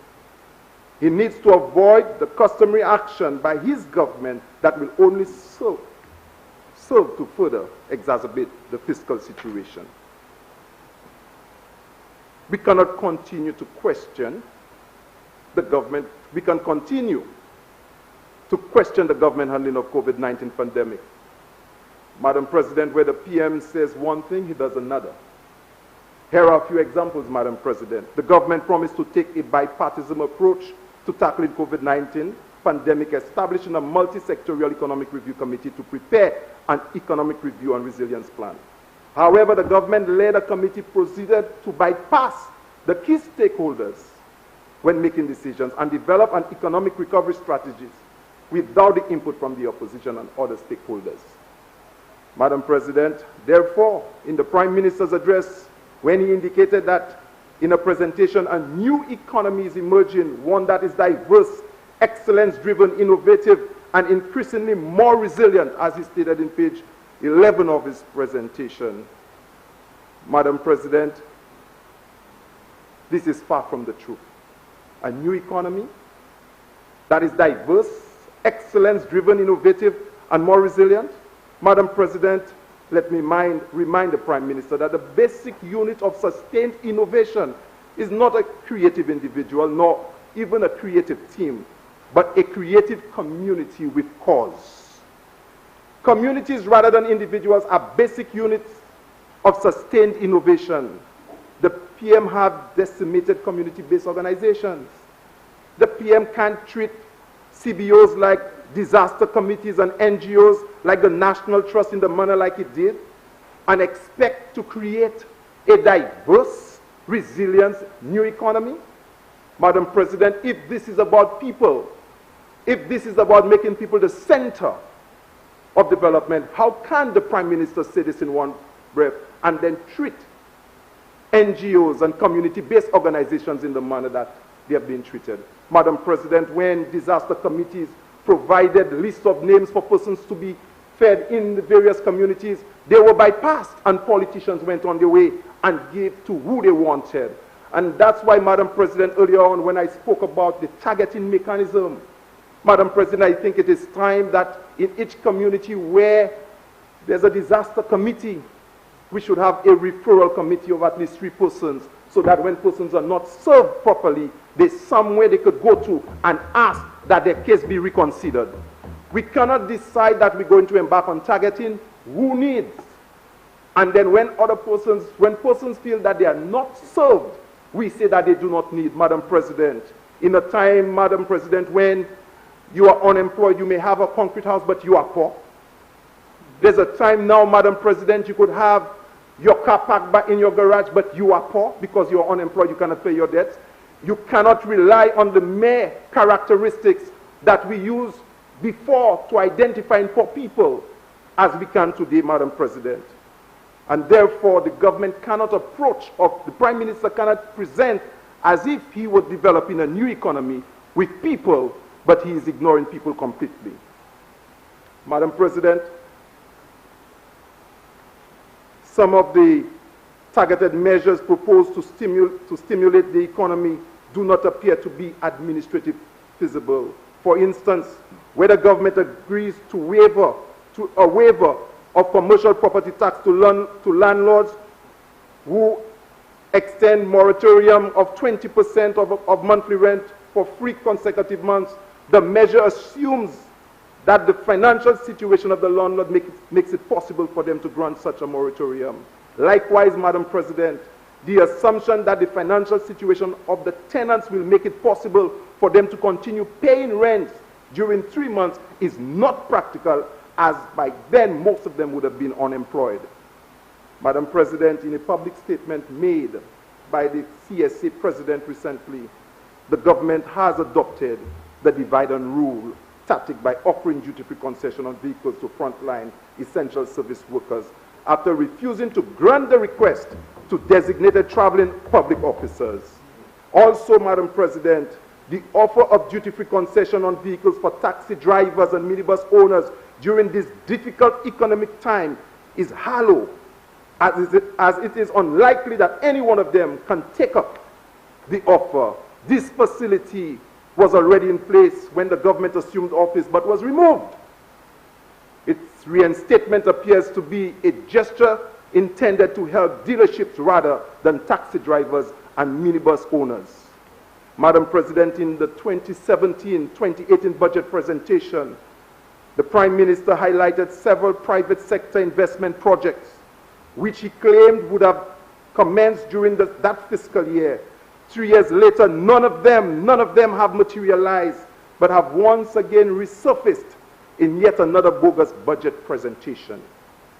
He needs to avoid the customary action by his government that will only serve to further exacerbate the fiscal situation. We cannot continue to question the government. We can continue to question the government handling of COVID-19 pandemic. Madam President, where the PM says one thing, he does another. Here are a few examples, Madam President. The government promised to take a bipartisan approach to tackling COVID-19 pandemic, establishing a multi-sectorial economic review committee to prepare an economic review and resilience plan. However, the government-led committee proceeded to bypass the key stakeholders when making decisions and develop an economic recovery strategies without the input from the opposition and other stakeholders. Madam President, therefore, in the Prime Minister's address, when he indicated that in a presentation, a new economy is emerging, one that is diverse, excellence-driven, innovative, and increasingly more resilient, as he stated in page 11 of his presentation. Madam President, this is far from the truth. A new economy that is diverse, excellence-driven, innovative, and more resilient. Madam President, let me remind the Prime Minister that the basic unit of sustained innovation is not a creative individual, nor even a creative team, but a creative community with cause. Communities rather than individuals are basic units of sustained innovation. The PM have decimated community-based organizations. The PM can't treat CBOs like disaster committees and NGOs like the National Trust in the manner like it did, and expect to create a diverse, resilient new economy. Madam President, if this is about people, if this is about making people the center of development, how can the Prime Minister say this in one breath and then treat NGOs and community-based organizations in the manner that they have been treated? Madam President, when disaster committees provided lists of names for persons to be fed in the various communities, they were bypassed and politicians went on their way and gave to who they wanted. And that's why, Madam President, earlier on when I spoke about the targeting mechanism, Madam President, I think it is time that in each community where there's a disaster committee, we should have a referral committee of at least 3 persons, so that when persons are not served properly, there's somewhere they could go to and ask that their case be reconsidered. We cannot decide that we're going to embark on targeting who needs. And then when persons feel that they are not served, we say that they do not need. Madam President, in a time, Madam President, when you are unemployed, you may have a concrete house, but you are poor. There's a time now, Madam President, you could have your car parked back in your garage, but you are poor because you are unemployed, you cannot pay your debts. You cannot rely on the mere characteristics that we used before to identify poor people as we can today, Madam President. And therefore, the government cannot approach, or the Prime Minister cannot present as if he was developing a new economy with people, but he is ignoring people completely. Madam President, some of the targeted measures proposed to stimulate the economy do not appear to be administratively feasible. For instance, where the government agrees to a waiver of commercial property tax to landlords who extend moratorium of 20% of monthly rent for 3 consecutive months, the measure assumes that the financial situation of the landlord makes it possible for them to grant such a moratorium. Likewise, Madam President, the assumption that the financial situation of the tenants will make it possible for them to continue paying rent during 3 months is not practical, as by then most of them would have been unemployed. Madam President, in a public statement made by the CSA President recently, the government has adopted the divide and rule tactic by offering duty-free concession on vehicles to frontline essential service workers after refusing to grant the request to designated traveling public officers. Also, Madam President, the offer of duty-free concession on vehicles for taxi drivers and minibus owners during this difficult economic time is hollow as it is unlikely that any one of them can take up the offer. This facility was already in place when the government assumed office but was removed. Its reinstatement appears to be a gesture intended to help dealerships rather than taxi drivers and minibus owners. Madam President, in the 2017-2018 budget presentation, the Prime Minister highlighted several private sector investment projects which he claimed would have commenced during that fiscal year. 3 years later, none of them have materialized, but have once again resurfaced in yet another bogus budget presentation.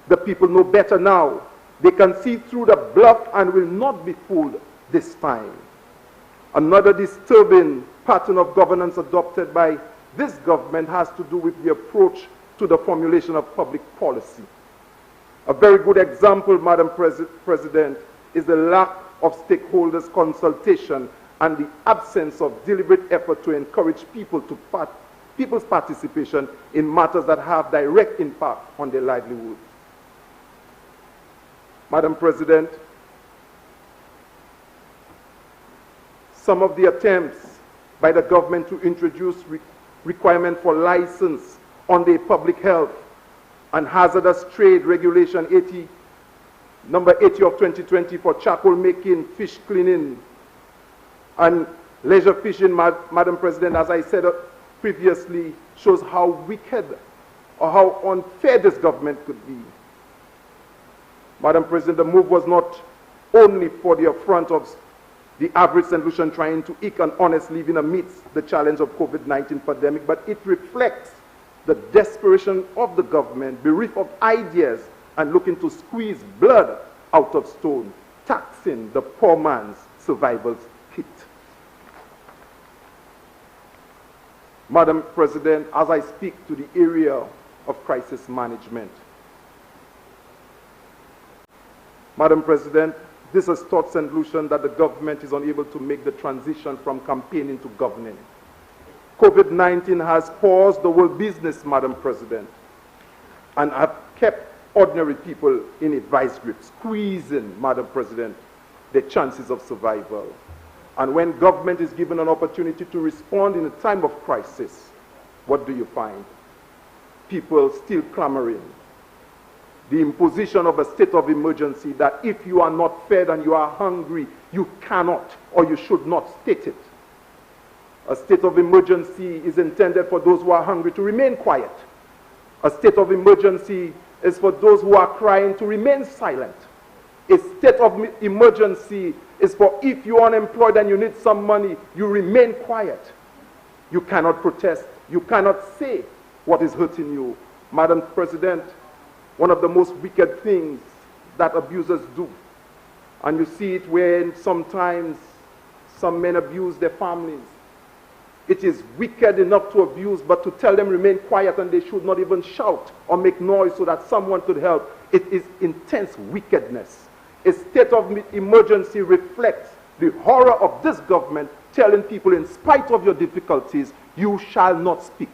The people know better now. They can see through the bluff and will not be fooled this time. Another disturbing pattern of governance adopted by this government has to do with the approach to the formulation of public policy. A very good example, Madam President, is the lack of stakeholders' consultation and the absence of deliberate effort to encourage people's participation in matters that have direct impact on their livelihoods. Madam President, some of the attempts by the government to introduce requirement for license on the public health and hazardous trade regulation number 80 of 2020 for charcoal making, fish cleaning, and leisure fishing, Madam President, as I said previously, shows how wicked or how unfair this government could be. Madam President, the move was not only for the affront of the average St. Lucian trying to eke an honest living amidst the challenge of COVID-19 pandemic, but it reflects the desperation of the government, bereft of ideas and looking to squeeze blood out of stone, taxing the poor man's survival kit. Madam President, as I speak to the area of crisis management, Madam President, this has taught St. Lucian that the government is unable to make the transition from campaigning to governing. COVID-19 has paused the world business, Madam President, and have kept ordinary people in a vice grip, squeezing, Madam President, their chances of survival. And when government is given an opportunity to respond in a time of crisis, what do you find? People still clamoring. The imposition of a state of emergency that if you are not fed and you are hungry, you cannot or you should not state it. A state of emergency is intended for those who are hungry to remain quiet. A state of emergency is for those who are crying to remain silent. A state of emergency is for if you are unemployed and you need some money, you remain quiet. You cannot protest. You cannot say what is hurting you. Madam President, one of the most wicked things that abusers do, and you see it when sometimes some men abuse their families. It is wicked enough to abuse, but to tell them remain quiet and they should not even shout or make noise so that someone could help. It is intense wickedness. A state of emergency reflects the horror of this government telling people, in spite of your difficulties, you shall not speak.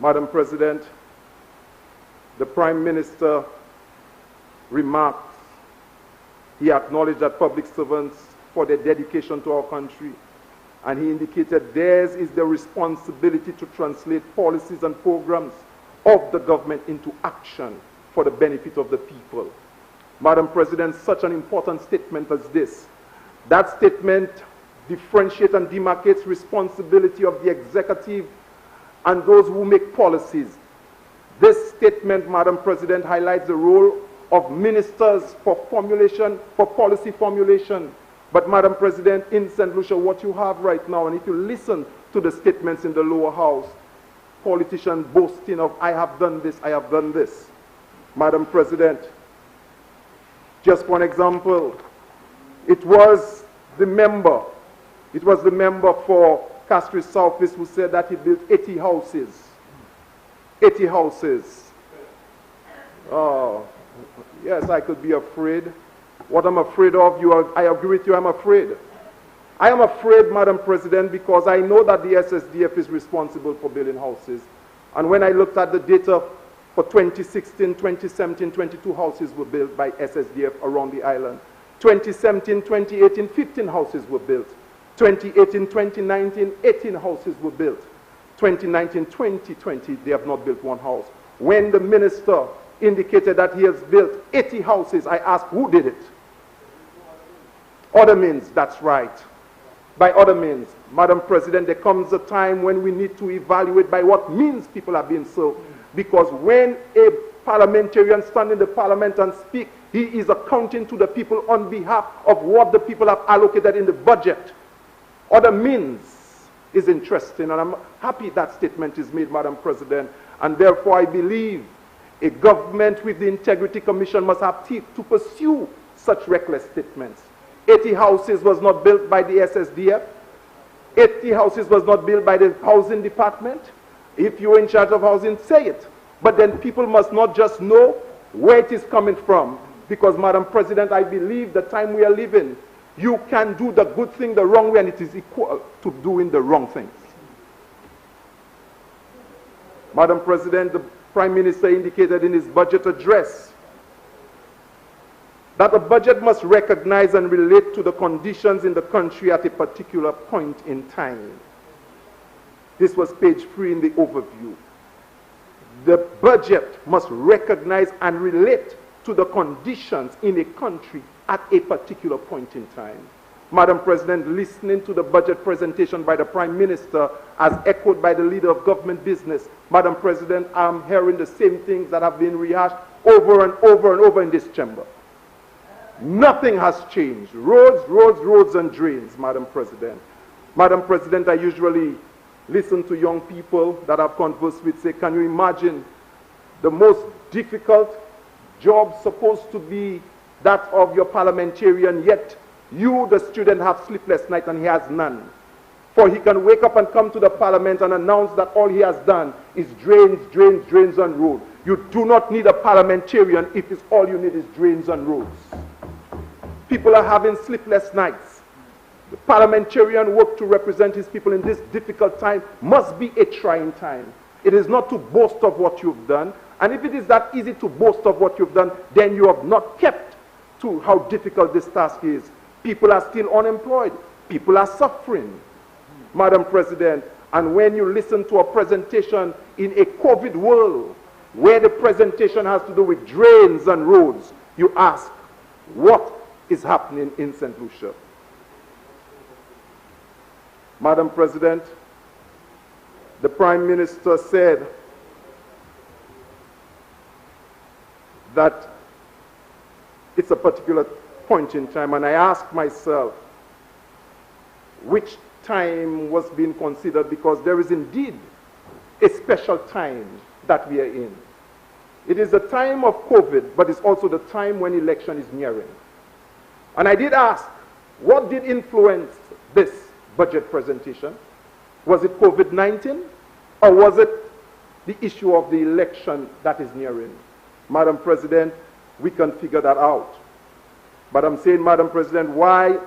Madam President, the Prime Minister remarked, he acknowledged that public servants for their dedication to our country, and he indicated theirs is the responsibility to translate policies and programs of the government into action for the benefit of the people. Madam President, such an important statement as this, that statement differentiates and demarcates responsibility of the executive and those who make policies. This statement, Madam President, highlights the role of ministers for policy formulation. But Madam President, in St. Lucia, what you have right now, and if you listen to the statements in the lower house, politicians boasting of, I have done this, I have done this. Madam President, just one example, it was the member for Castries Southeast who said that he built 80 houses. 80 houses. Oh, yes, I could be afraid. What I'm afraid of, I agree with you, I'm afraid. I am afraid, Madam President, because I know that the SSDF is responsible for building houses. And when I looked at the data for 2016, 2017, 22 houses were built by SSDF around the island. 2017, 2018, 15 houses were built. 2018, 2019, 18 houses were built. 2019, 2020, they have not built one house. When the minister indicated that he has built 80 houses, I asked, who did it? Other means, that's right. By other means, Madam President, there comes a time when we need to evaluate by what means people are being served. Because when a parliamentarian stands in the parliament and speaks, he is accounting to the people on behalf of what the people have allocated in the budget. Other means is interesting, and I'm happy that statement is made, Madam President. And therefore, I believe a government with the Integrity Commission must have teeth to pursue such reckless statements. 80 houses was not built by the SSDF. 80 houses was not built by the housing department. If you're in charge of housing, say it. But then people must not just know where it is coming from. Because, Madam President, I believe the time we are living, you can do the good thing the wrong way, and it is equal to doing the wrong things. Madam President, the Prime Minister indicated in his budget address that the budget must recognize and relate to the conditions in the country at a particular point in time. This was page 3 in the overview. The budget must recognize and relate to the conditions in a country at a particular point in time. Madam President, listening to the budget presentation by the Prime Minister as echoed by the leader of government business, Madam President, I'm hearing the same things that have been rehashed over and over and over in this chamber. Nothing has changed. Roads, roads, roads and drains, Madam President. Madam President, I usually listen to young people that I've conversed with say, can you imagine the most difficult job supposed to be that of your parliamentarian, yet you, the student, have sleepless night and he has none. For he can wake up and come to the parliament and announce that all he has done is drains, drains, drains and roads. You do not need a parliamentarian if it's all you need is drains and roads. People are having sleepless nights. The parliamentarian work to represent his people in this difficult time must be a trying time. It is not to boast of what you've done. And if it is that easy to boast of what you've done, then you have not kept to how difficult this task is. People are still unemployed. People are suffering, Madam President. And when you listen to a presentation in a COVID world, where the presentation has to do with drains and roads, you ask, what is happening in St. Lucia? Madam President, the Prime Minister said that it's a particular point in time, and I asked myself which time was being considered, because there is indeed a special time that we are in. It is the time of COVID, but it's also the time when election is nearing. And I did ask, what did influence this budget presentation? Was it COVID-19, or was it the issue of the election that is nearing? Madam President, we can figure that out. But I'm saying, Madam President, while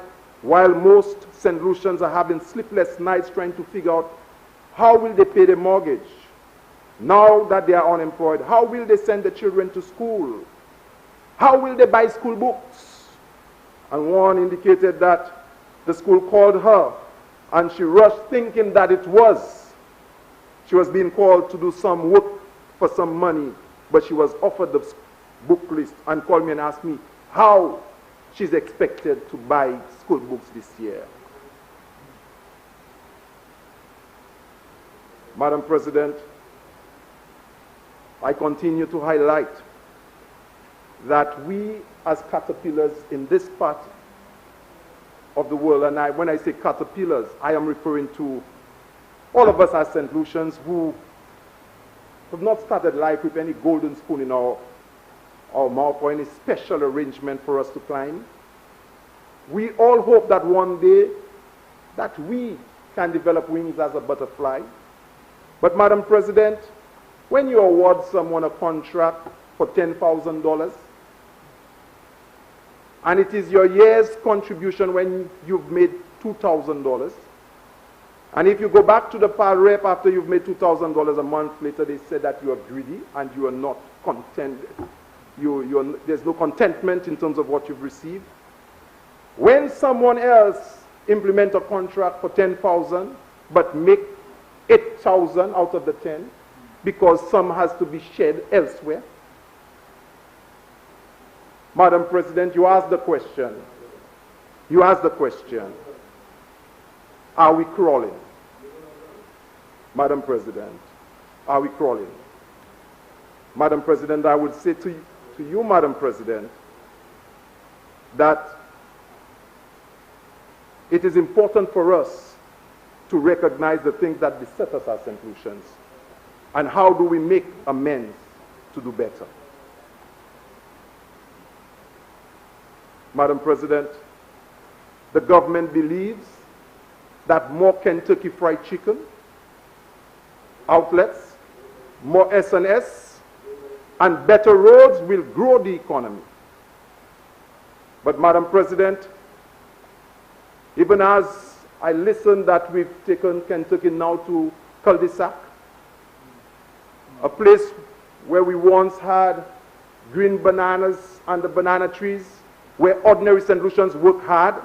most St. Lucians are having sleepless nights trying to figure out how will they pay their mortgage now that they are unemployed, how will they send the children to school, how will they buy school books? And one indicated that the school called her and she rushed thinking that she was being called to do some work for some money, but she was offered the book list and called me and asked me how she's expected to buy school books this year. Madam President, I continue to highlight that we as caterpillars in this part of the world, and when I say caterpillars, I am referring to all of us as St. Lucians who have not started life with any golden spoon in our mouth or any special arrangement for us to climb. We all hope that one day that we can develop wings as a butterfly. But Madam President, when you award someone a contract for $10,000, and it is your year's contribution when you've made $2,000. And if you go back to the PAL rep after you've made $2,000 a month later, they said that you are greedy and you are not content. There's no contentment in terms of what you've received. When someone else implement a contract for 10,000 but make 8,000 out of the 10 because some has to be shed elsewhere. Madam President, you asked the question. You asked the question. Are we crawling? Madam President, are we crawling? Madam President, I would say to you, Madam President, that it is important for us to recognize the things that beset us as St. Lucians and how do we make amends to do better. Madam President, the government believes that more Kentucky Fried Chicken outlets, more S&S, and better roads will grow the economy. But Madam President, even as I listen that we've taken Kentucky now to cul-de-sac, a place where we once had green bananas and the banana trees, where ordinary St. Lucians work hard.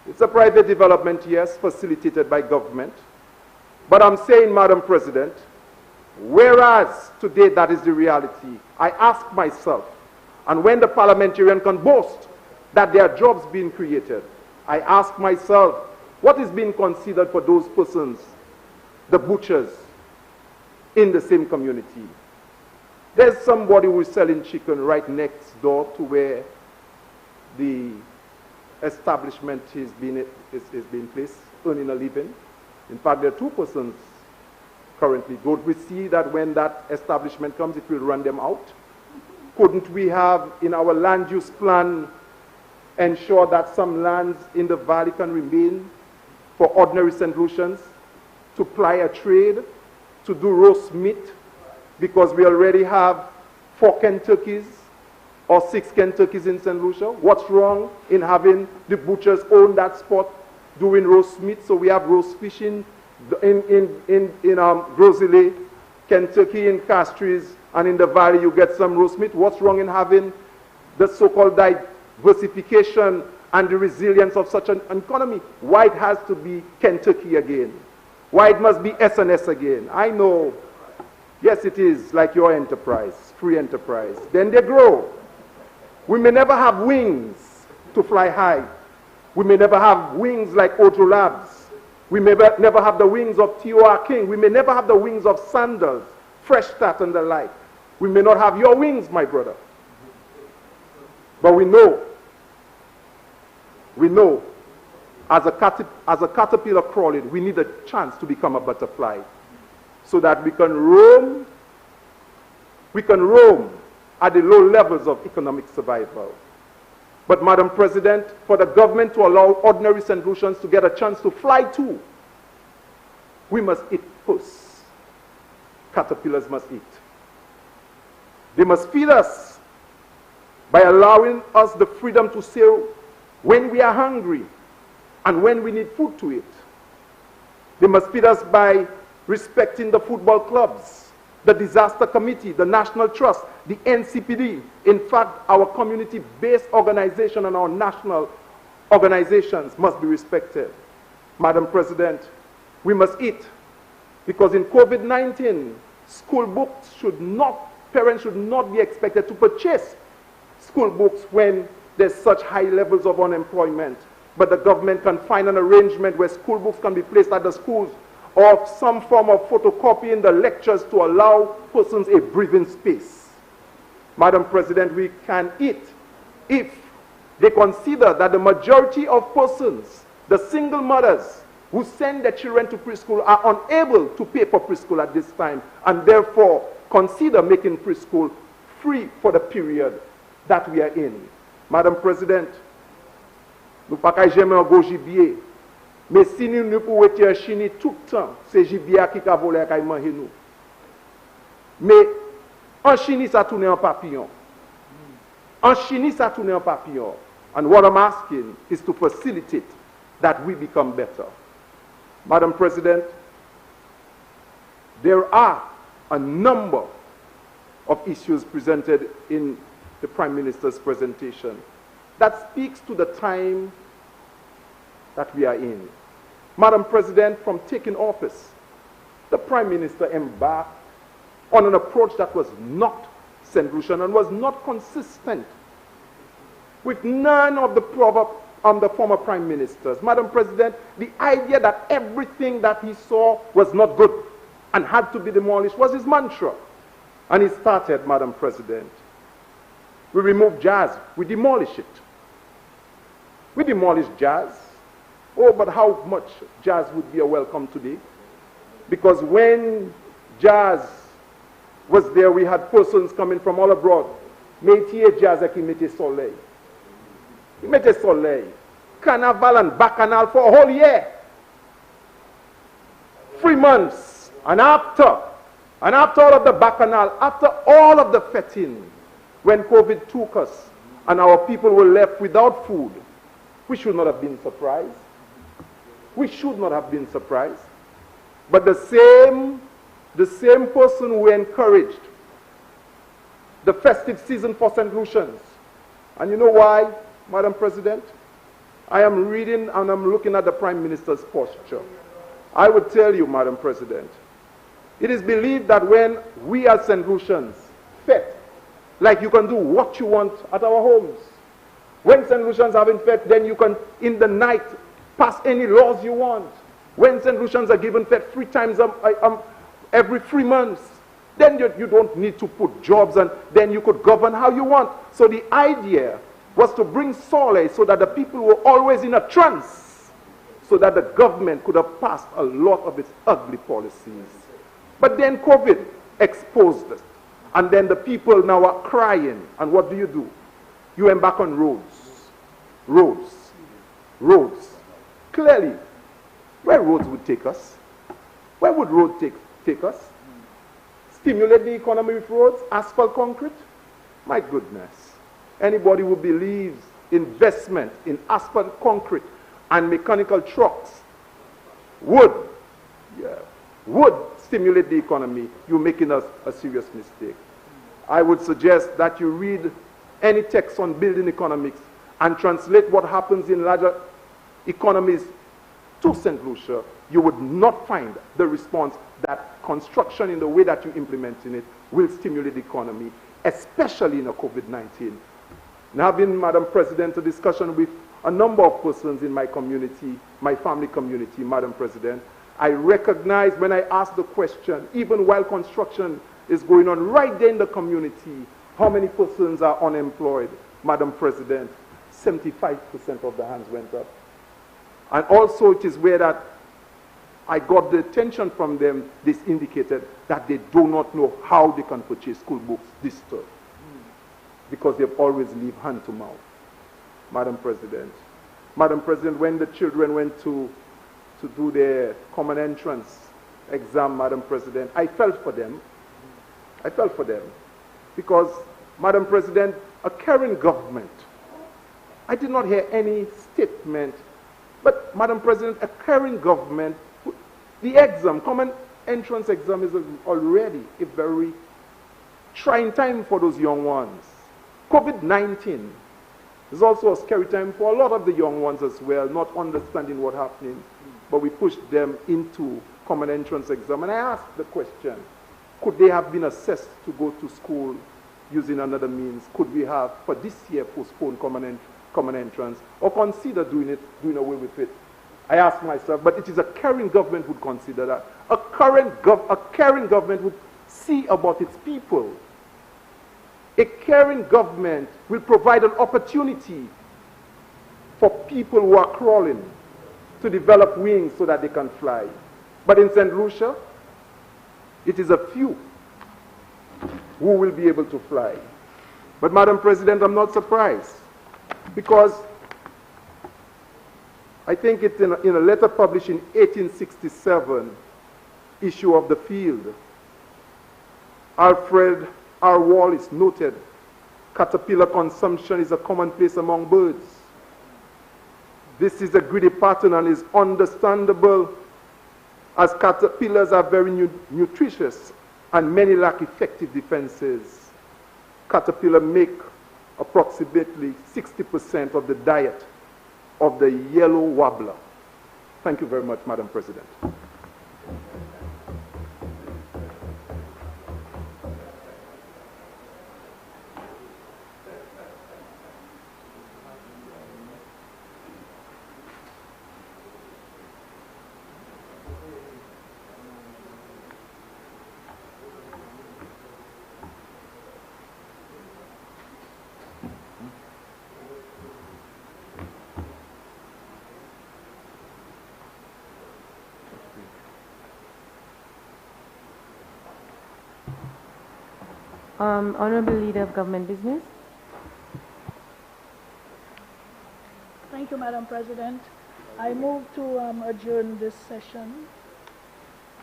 It's a private development, yes, facilitated by government. But I'm saying, Madam President, whereas today that is the reality, I ask myself, and when the parliamentarian can boast that there are jobs being created, I ask myself, what is being considered for those persons, the butchers, in the same community? There's somebody who is selling chicken right next door to where the establishment is being placed, earning a living. In fact, there are two persons currently. Don't we see that when that establishment comes, it will run them out? Couldn't we have, in our land use plan, ensure that some lands in the valley can remain for ordinary St. Lucians to ply a trade, to do roast meat, because we already have 4 Kentuckys or 6 Kentuckys in St. Lucia? What's wrong in having the butchers own that spot doing roast meat? So we have roast fish in Grosley, Kentucky, in Castries, and in the valley you get some roast meat. What's wrong in having the so-called diversification and the resilience of such an economy? Why it has to be Kentucky again? Why it must be S&S again? I know, yes, it is like your enterprise, free enterprise. Then they grow. We may never have wings to fly high. We may never have wings like Ojo Labs. We may never have the wings of T.O.R. King. We may never have the wings of Sandals, Fresh Start, and the like. We may not have your wings, my brother. But we know, as a caterpillar crawling, we need a chance to become a butterfly so that we can roam at the low levels of economic survival. But Madam President, for the government to allow ordinary St. Lucians to get a chance to fly too, we must eat first. Caterpillars must eat. They must feed us by allowing us the freedom to say when we are hungry and when we need food to eat. They must feed us by respecting the football clubs, the disaster committee, the National Trust, the NCPD. In fact, our community-based organization and our national organizations must be respected. Madam President, we must eat, because in COVID-19, school books parents should not be expected to purchase school books when there's such high levels of unemployment. But the government can find an arrangement where school books can be placed at the schools, or some form of photocopying the lectures to allow persons a breathing space. Madam President, we can eat if they consider that the majority of persons, the single mothers who send their children to preschool, are unable to pay for preschool at this time, and therefore consider making preschool free for the period that we are in. Madam President, nous pas qu'à jamais un gros gibier, mais si nous pouvons être en Chine tout le temps, c'est gibier qui a volé à manger nous. Mais en Chine, ça tourne en papillon. En Chine, ça tourne en papillon. And what I'm asking is to facilitate that we become better. Madam President, there are a number of issues presented in the Prime Minister's presentation that speaks to the time that we are in. Madam President, from taking office, the Prime Minister embarked on an approach that was not St. Lucian and was not consistent with none of the former Prime Ministers. Madam President, the idea that everything that he saw was not good and had to be demolished was his mantra. And he started, Madam President. We removed jazz, we demolish it. We demolished jazz. Oh, but how much jazz would be a welcome today? Because when jazz was there, we had persons coming from all abroad. Métier jazz qui mette soleil. He mette soleil. Carnival and bacchanal for a whole year. 3 months. And after all of the bacchanal, after all of the fetting, when COVID took us and our people were left without food, we should not have been surprised. We should not have been surprised. But the same person who encouraged the festive season for St. Lucians. And you know why, Madam President? I am reading and I'm looking at the Prime Minister's posture. I would tell you, Madam President, it is believed that when we as St. Lucians fet, like you can do what you want at our homes. When St. Lucians haven't fet, then you can, in the night, pass any laws you want. When St. Lucians are given fet 3 times every 3 months, then you don't need to put jobs, and then you could govern how you want. So the idea was to bring solace so that the people were always in a trance, so that the government could have passed a lot of its ugly policies. But then COVID exposed us. And then the people now are crying. And what do? You embark on roads. Roads. Clearly, where roads would take us? Where would roads take us? Stimulate the economy with roads? Asphalt concrete? My goodness. Anybody who believes investment in asphalt concrete and mechanical trucks would stimulate the economy, you're making a serious mistake. I would suggest that you read any text on building economics and translate what happens in larger economies to St. Lucia. You would not find the response that construction in the way that you're implementing it will stimulate the economy, especially in a COVID-19. Now, having, Madam President, a discussion with a number of persons in my community, my family community, Madam President, I recognize when I ask the question, even while construction is going on right there in the community, how many persons are unemployed? Madam President, 75% of the hands went up. And also it is where that I got the attention from them. This indicated that they do not know how they can purchase school books this term, because they've always lived hand to mouth. Madam President, when the children went to do their common entrance exam, Madam President, I felt for them. Because, Madam President, a caring government, I did not hear any statement, but Madam President, a caring government, the exam, common entrance exam is already a very trying time for those young ones. COVID-19 is also a scary time for a lot of the young ones as well, not understanding what's happening. But we pushed them into common entrance exam. And I asked the question, could they have been assessed to go to school using another means? Could we have, for this year, postponed common entrance, or consider doing away with it? I asked myself, but it is a caring government would consider that. A caring government would see about its people. A caring government will provide an opportunity for people who are crawling to develop wings so that they can fly. But in St. Lucia, it is a few who will be able to fly. But Madam President, I'm not surprised, because I think it's in a letter published in 1867, issue of the Field, Alfred R. Wallace noted, caterpillar consumption is a commonplace among birds. This is a greedy pattern and is understandable, as caterpillars are very nutritious and many lack effective defenses. Caterpillars make approximately 60% of the diet of the yellow warbler. Thank you very much, Madam President. Honorable Leader of Government Business. Thank you, Madam President. I move to adjourn this session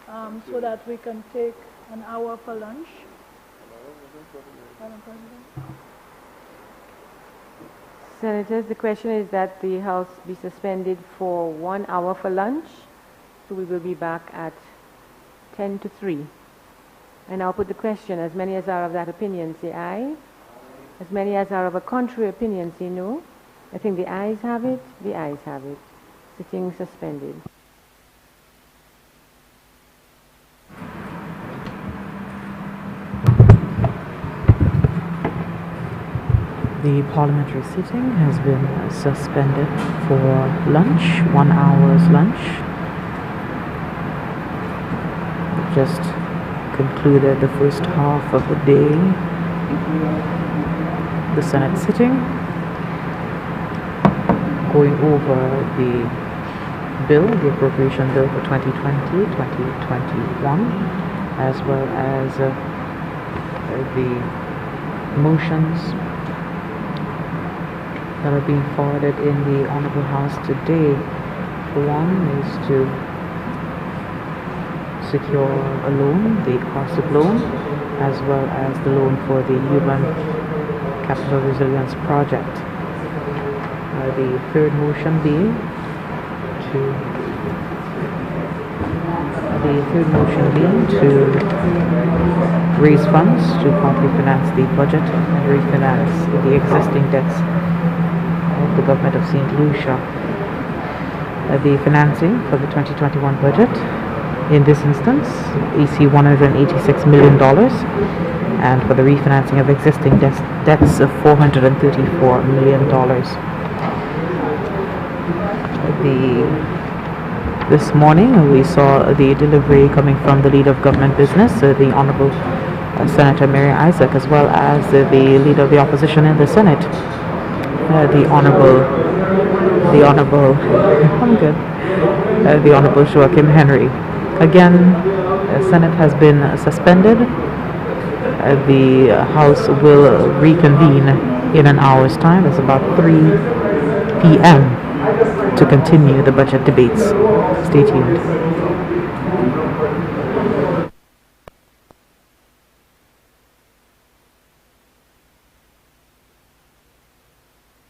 so that we can take an hour for lunch. Madam President. Senators, the question is that the House be suspended for 1 hour for lunch. So we will be back at 10 to 3. And I'll put the question, as many as are of that opinion say aye. As many as are of a contrary opinion say no. I think the ayes have it, the ayes have it. Sitting suspended. The parliamentary sitting has been suspended for lunch, 1 hour's lunch. We've just concluded the first half of the day, the Senate sitting, going over the bill, the appropriation bill for 2020-2021, as well as the motions that are being forwarded in the Honorable House today. One is to secure a loan, the cost of loan, as well as the loan for the Human Capital Resilience Project. The third motion being to raise funds to partly finance the budget and refinance the existing debts of the government of St. Lucia. The financing for the 2021 budget, in this instance, AC $186 million, and for the refinancing of existing debts of $434 million. This morning we saw the delivery coming from the Leader of Government Business, the Honorable Senator Mary Isaac, as well as the Leader of the Opposition in the Senate, the Honorable Joachim Henry. Again, the Senate has been suspended. The House will reconvene in an hour's time. It's about 3 p.m. to continue the budget debates. Stay tuned.